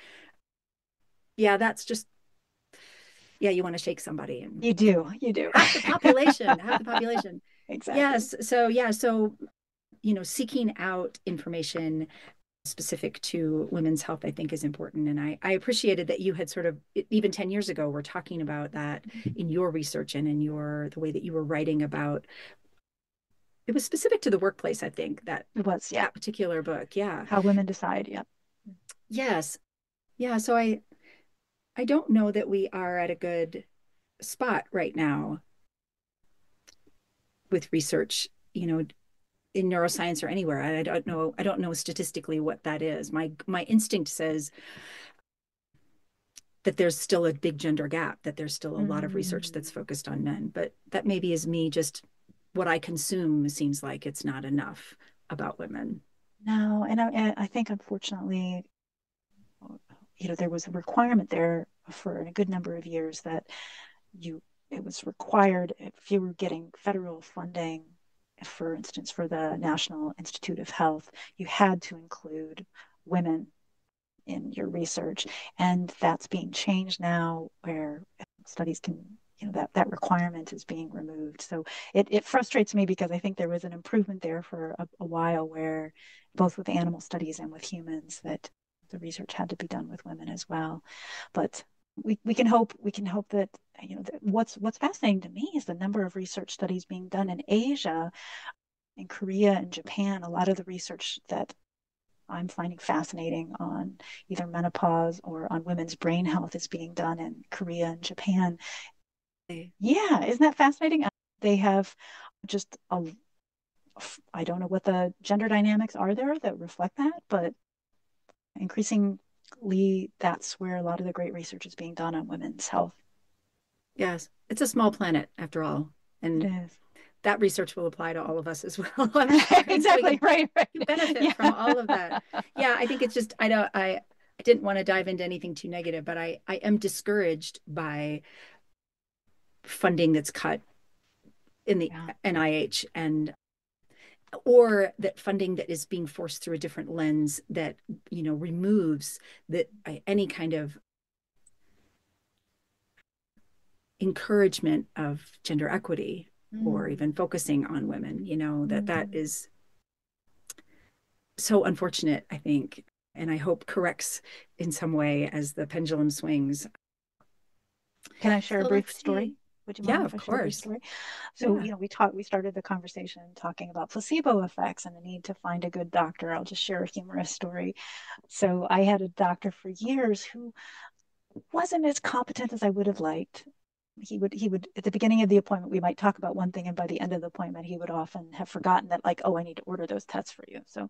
that's just, you want to shake somebody. And you do. Half the population. Exactly. Yes. So, seeking out information specific to women's health, I think, is important. And I appreciated that you had sort of, even 10 years ago, were talking about that in your research and in the way that you were writing about. It was specific to the workplace, I think, that particular book. Yeah. How women decide. Yeah. Yes. Yeah. So I don't know that we are at a good spot right now with research, in neuroscience or anywhere. I don't know statistically what that is. My instinct says that there's still a big gender gap, that there's still a lot of research that's focused on men, but that maybe is me, just what I consume seems like it's not enough about women. No, and I think, unfortunately, there was a requirement there for a good number of years that it was required, if you were getting federal funding, for instance, for the National Institute of Health, you had to include women in your research. And that's being changed now, where studies can, that requirement is being removed. So it frustrates me, because I think there was an improvement there for a while, where both with animal studies and with humans, that the research had to be done with women as well. But we can hope that, what's fascinating to me is the number of research studies being done in Asia, in Korea and Japan. A lot of the research that I'm finding fascinating on either menopause or on women's brain health is being done in Korea and Japan. Yeah, isn't that fascinating? They have just I don't know what the gender dynamics are there that reflect that, but increasingly that's where a lot of the great research is being done on women's health. Yes, it's a small planet after all, and it is. That research will apply to all of us as well. Exactly, right. You benefit from all of that. Yeah, I think it's just, I didn't want to dive into anything too negative, but I am discouraged by funding that's cut in the NIH, or that funding that is being forced through a different lens that, removes any kind of encouragement of gender equity, or even focusing on women, that is so unfortunate, I think, and I hope corrects in some way as the pendulum swings. Can I share a brief story? Would you mind? Yeah, of course. So, we started the conversation talking about placebo effects and the need to find a good doctor. I'll just share a humorous story. So I had a doctor for years who wasn't as competent as I would have liked. He would at the beginning of the appointment, we might talk about one thing, and by the end of the appointment, he would often have forgotten that, like, oh, I need to order those tests for you. So,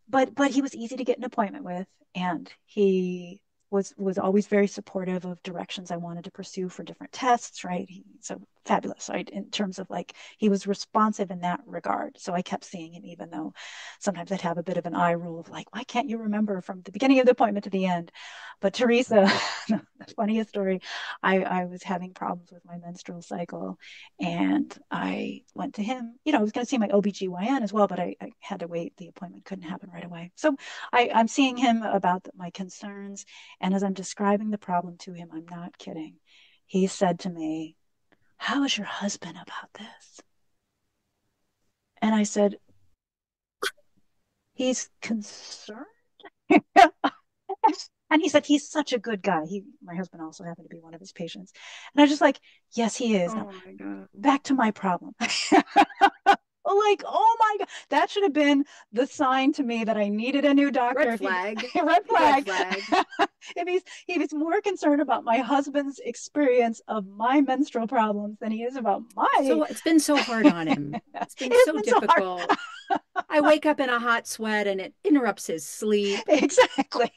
but he was easy to get an appointment with, and he was always very supportive of directions I wanted to pursue for different tests, right? So fabulous, right? In terms of, like, he was responsive in that regard. So I kept seeing him, even though sometimes I'd have a bit of an eye roll of like, why can't you remember from the beginning of the appointment to the end? But Teresa, the funniest story, I was having problems with my menstrual cycle, and I went to him. I was going to see my OBGYN as well, but I had to wait. The appointment couldn't happen right away. So I'm seeing him about my concerns. And as I'm describing the problem to him, I'm not kidding, he said to me, "How is your husband about this?" And I said, "He's concerned." And he said, he's such a good guy. My husband also happened to be one of his patients. And I was just like, yes, he is. Now, Oh my God. back to my problem. Like, oh my God, that should have been the sign to me that I needed a new doctor. Red flag. Red Red flag. flag. If he's more concerned about my husband's experience of my menstrual problems than he is about my. So it's been so hard on him. It It's been has so been so hard. difficult. I wake up in a hot sweat and it interrupts his sleep. Exactly.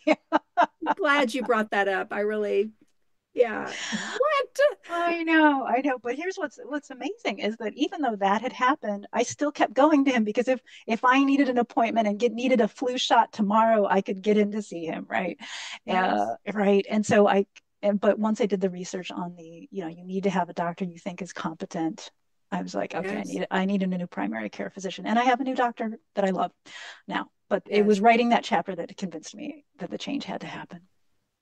I'm glad you brought that up. I really, yeah. What? I know. But here's what's amazing is that even though that had happened, I still kept going to him because if I needed an appointment and get needed a flu shot tomorrow, I could get in to see him, right? Yes. Right. But once I did the research on you need to have a doctor you think is competent. I was like, okay, Yes. I need a new primary care physician, and I have a new doctor that I love now. But it was Yes. writing that chapter that convinced me that the change had to happen.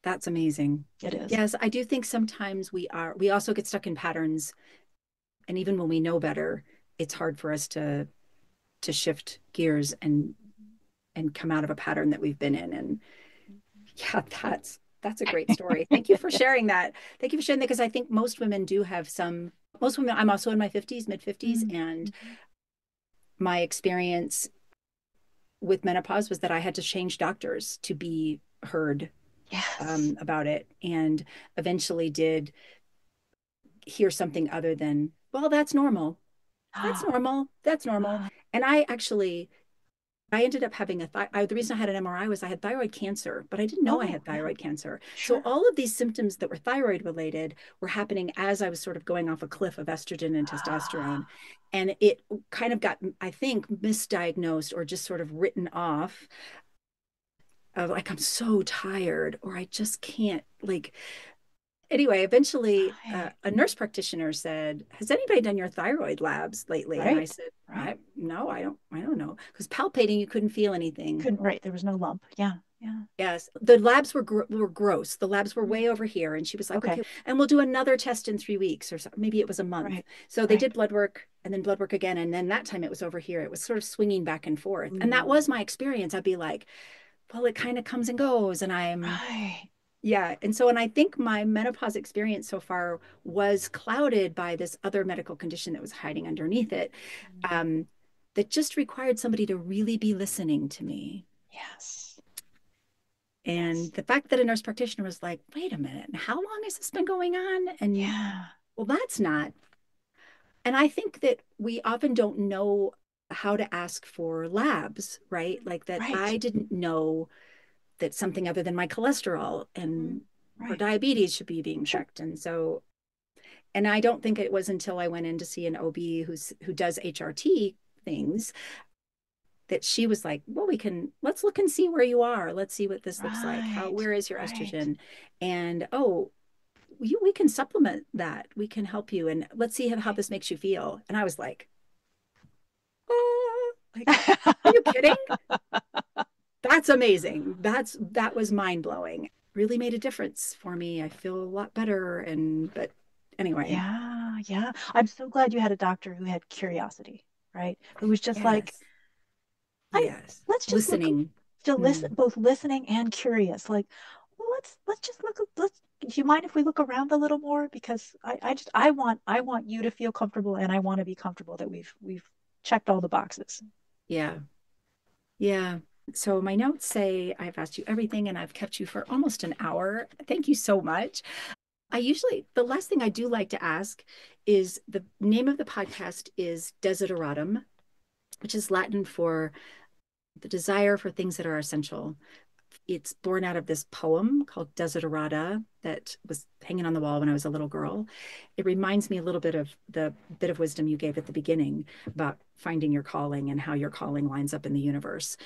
That's amazing. It is. Yes, I do think sometimes we also get stuck in patterns. And even when we know better, it's hard for us to shift gears and come out of a pattern that we've been in. And yeah, that's a great story. Thank you for sharing that. Thank you for sharing that because I think most women do have most women, I'm also in my 50s, mid 50s, and my experience with menopause was that I had to change doctors to be heard Yes. about it, and eventually did hear something other than, well, that's normal. That's normal. That's normal. And I ended up having the reason I had an MRI was I had thyroid cancer, but I didn't know I Oh, had yeah. thyroid cancer. So Sure. all of these symptoms that were thyroid related were happening as I was sort of going off a cliff of estrogen and testosterone. And it kind of got, I think, misdiagnosed or just sort of written off of like, I'm so tired, or I just can't, like, anyway, eventually Right. a nurse practitioner said, has anybody done your thyroid labs lately? And I Right. said, Right. no, I don't know. Because palpating, you couldn't feel anything. Couldn't, right. There was no lump. Yeah. Yeah. Yes, the labs were gross. The labs were Mm. way over here, and she was like, Okay. "Okay, and we'll do another test in 3 weeks or so. Maybe it was a month." Right. So they Right. did blood work, and then blood work again, and then that time it was over here. It was sort of swinging back and forth, and that Ooh. was my experience. I'd be like, "Well, it kind of comes and goes," and Right. yeah. And I think my menopause experience so far was clouded by this other medical condition that was hiding underneath it, Mm. um, that just required somebody to really be listening to me. Yes. And Yes. the fact that a nurse practitioner was like, wait a minute, how long has this been going on? And Yeah. well, that's not. And I think that we often don't know how to ask for labs, right? Like that Right. I didn't know that something other than my cholesterol Mm. and for Right. diabetes should be being Sure. checked. And I don't think it was until I went in to see an OB who does HRT things that she was like, well, let's look and see where you are. Let's see what this looks like. Right. Where is your Right. estrogen? And oh, we can supplement that. We can help you. And let's see how this makes you feel. And I was like, oh, like, are you kidding? That's amazing. That was mind blowing. Really made a difference for me. I feel a lot better. But anyway, Yeah. Yeah. I'm so glad you had a doctor who had curiosity, right? Who was just like, yes, I yes. let's just look Listening. to Mm. listen, both listening and curious. Like, well, let's just look. Let's. Do you mind if we look around a little more? Because I want you to feel comfortable, and I want to be comfortable that we've checked all the boxes. Yeah. Yeah. So my notes say I've asked you everything and I've kept you for almost an hour. Thank you so much. The last thing I do like to ask is the name of the podcast is Desideratum, which is Latin for the desire for things that are essential. It's born out of this poem called Desiderata that was hanging on the wall when I was a little girl. It reminds me a little bit of the bit of wisdom you gave at the beginning about finding your calling and how your calling lines up in the universe.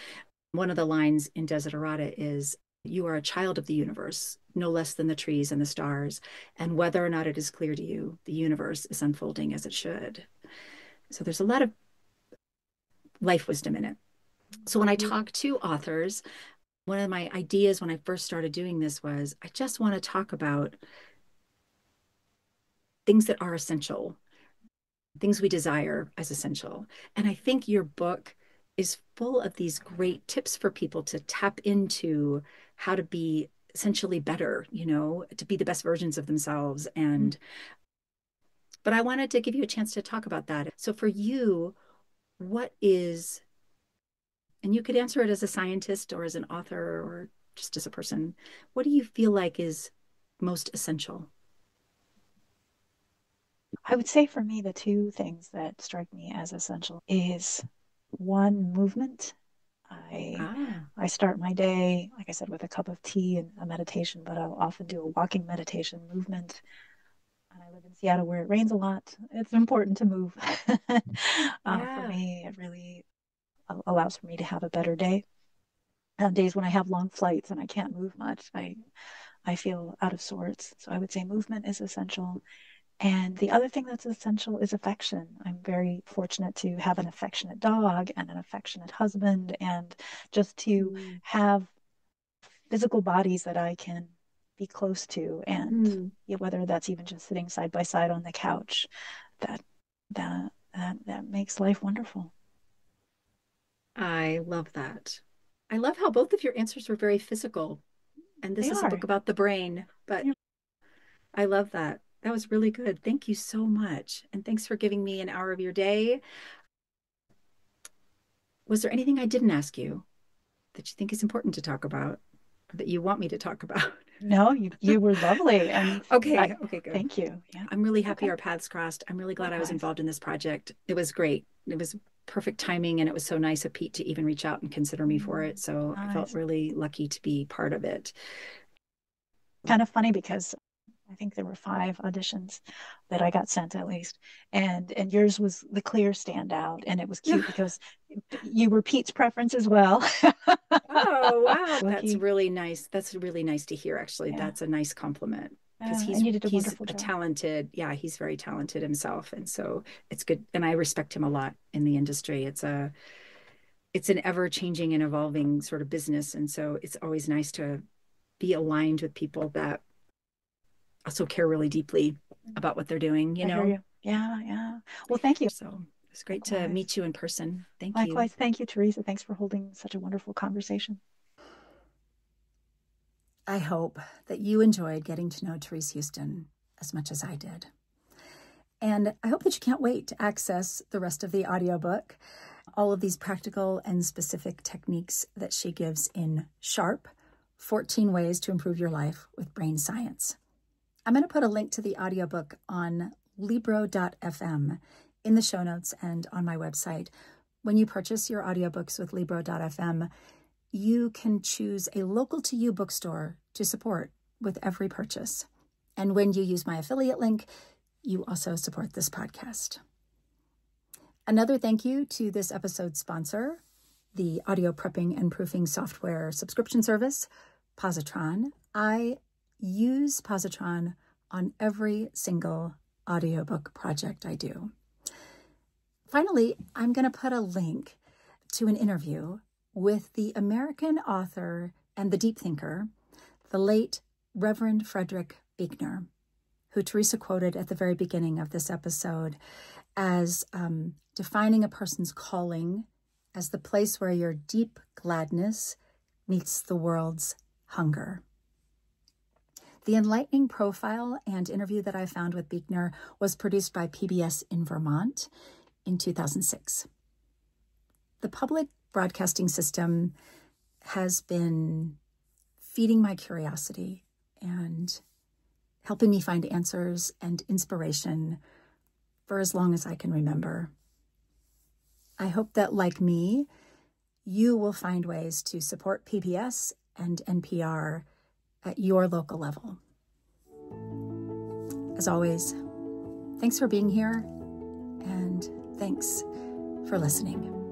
One of the lines in Desiderata is, you are a child of the universe, no less than the trees and the stars. And whether or not it is clear to you, the universe is unfolding as it should. So there's a lot of life wisdom in it. So when I talk to authors, one of my ideas when I first started doing this was I just want to talk about things that are essential, things we desire as essential. And I think your book is full of these great tips for people to tap into how to be essentially better, to be the best versions of themselves. And but I wanted to give you a chance to talk about that. So for you, what is, and you could answer it as a scientist or as an author or just as a person, what do you feel like is most essential? I would say for me, the two things that strike me as essential is one, movement. I start my day, like I said, with a cup of tea and a meditation, but I'll often do a walking meditation movement. And I live in Seattle where it rains a lot. It's important to move. For me, it really allows for me to have a better day. On days when I have long flights and I can't move much, I feel out of sorts. So I would say movement is essential. And the other thing that's essential is affection. I'm very fortunate to have an affectionate dog and an affectionate husband, and just to have physical bodies that I can be close to. And whether that's even just sitting side by side on the couch, that makes life wonderful. I love that. I love how both of your answers were very physical. And this is a book about the brain, but I love that. That was really good. Thank you so much. And thanks for giving me an hour of your day. Was there anything I didn't ask you that you think is important to talk about, or that you want me to talk about? No, you were lovely. And okay, good. Thank you. Yeah. I'm really happy our paths crossed. I'm really glad I was involved in this project. It was great. It was perfect timing, and it was so nice of Pete to even reach out and consider me for it. So I felt really lucky to be part of it. Kind of funny because I think there were 5 auditions that I got sent at least. And yours was the clear standout. And it was cute because you were Pete's preference as well. Oh, wow. That's really nice. That's really nice to hear, actually. Yeah. That's a nice compliment. Because he's a talented, he's very talented himself. And so it's good. And I respect him a lot in the industry. It's an ever-changing and evolving sort of business. And so it's always nice to be aligned with people that also care really deeply about what they're doing, I hear you. Yeah. Well, thank you. So it's great to meet you in person. Thank you. Likewise. Thank you, Teresa. Thanks for holding such a wonderful conversation. I hope that you enjoyed getting to know Therese Houston as much as I did. And I hope that you can't wait to access the rest of the audiobook, all of these practical and specific techniques that she gives in Sharp, 14 Ways to Improve Your Life with Brain Science. I'm going to put a link to the audiobook on Libro.fm in the show notes and on my website. When you purchase your audiobooks with Libro.fm, you can choose a local to you bookstore to support with every purchase. And when you use my affiliate link, you also support this podcast. Another thank you to this episode's sponsor, the audio prepping and proofing software subscription service, Positron. I use Positron on every single audiobook project I do. Finally, I'm going to put a link to an interview with the American author and the deep thinker, the late Reverend Frederick Buechner, who Teresa quoted at the very beginning of this episode as defining a person's calling as the place where your deep gladness meets the world's hunger. The enlightening profile and interview that I found with Buechner was produced by PBS in Vermont in 2006. The public broadcasting system has been feeding my curiosity and helping me find answers and inspiration for as long as I can remember. I hope that, like me, you will find ways to support PBS and NPR at your local level. As always, thanks for being here, and thanks for listening.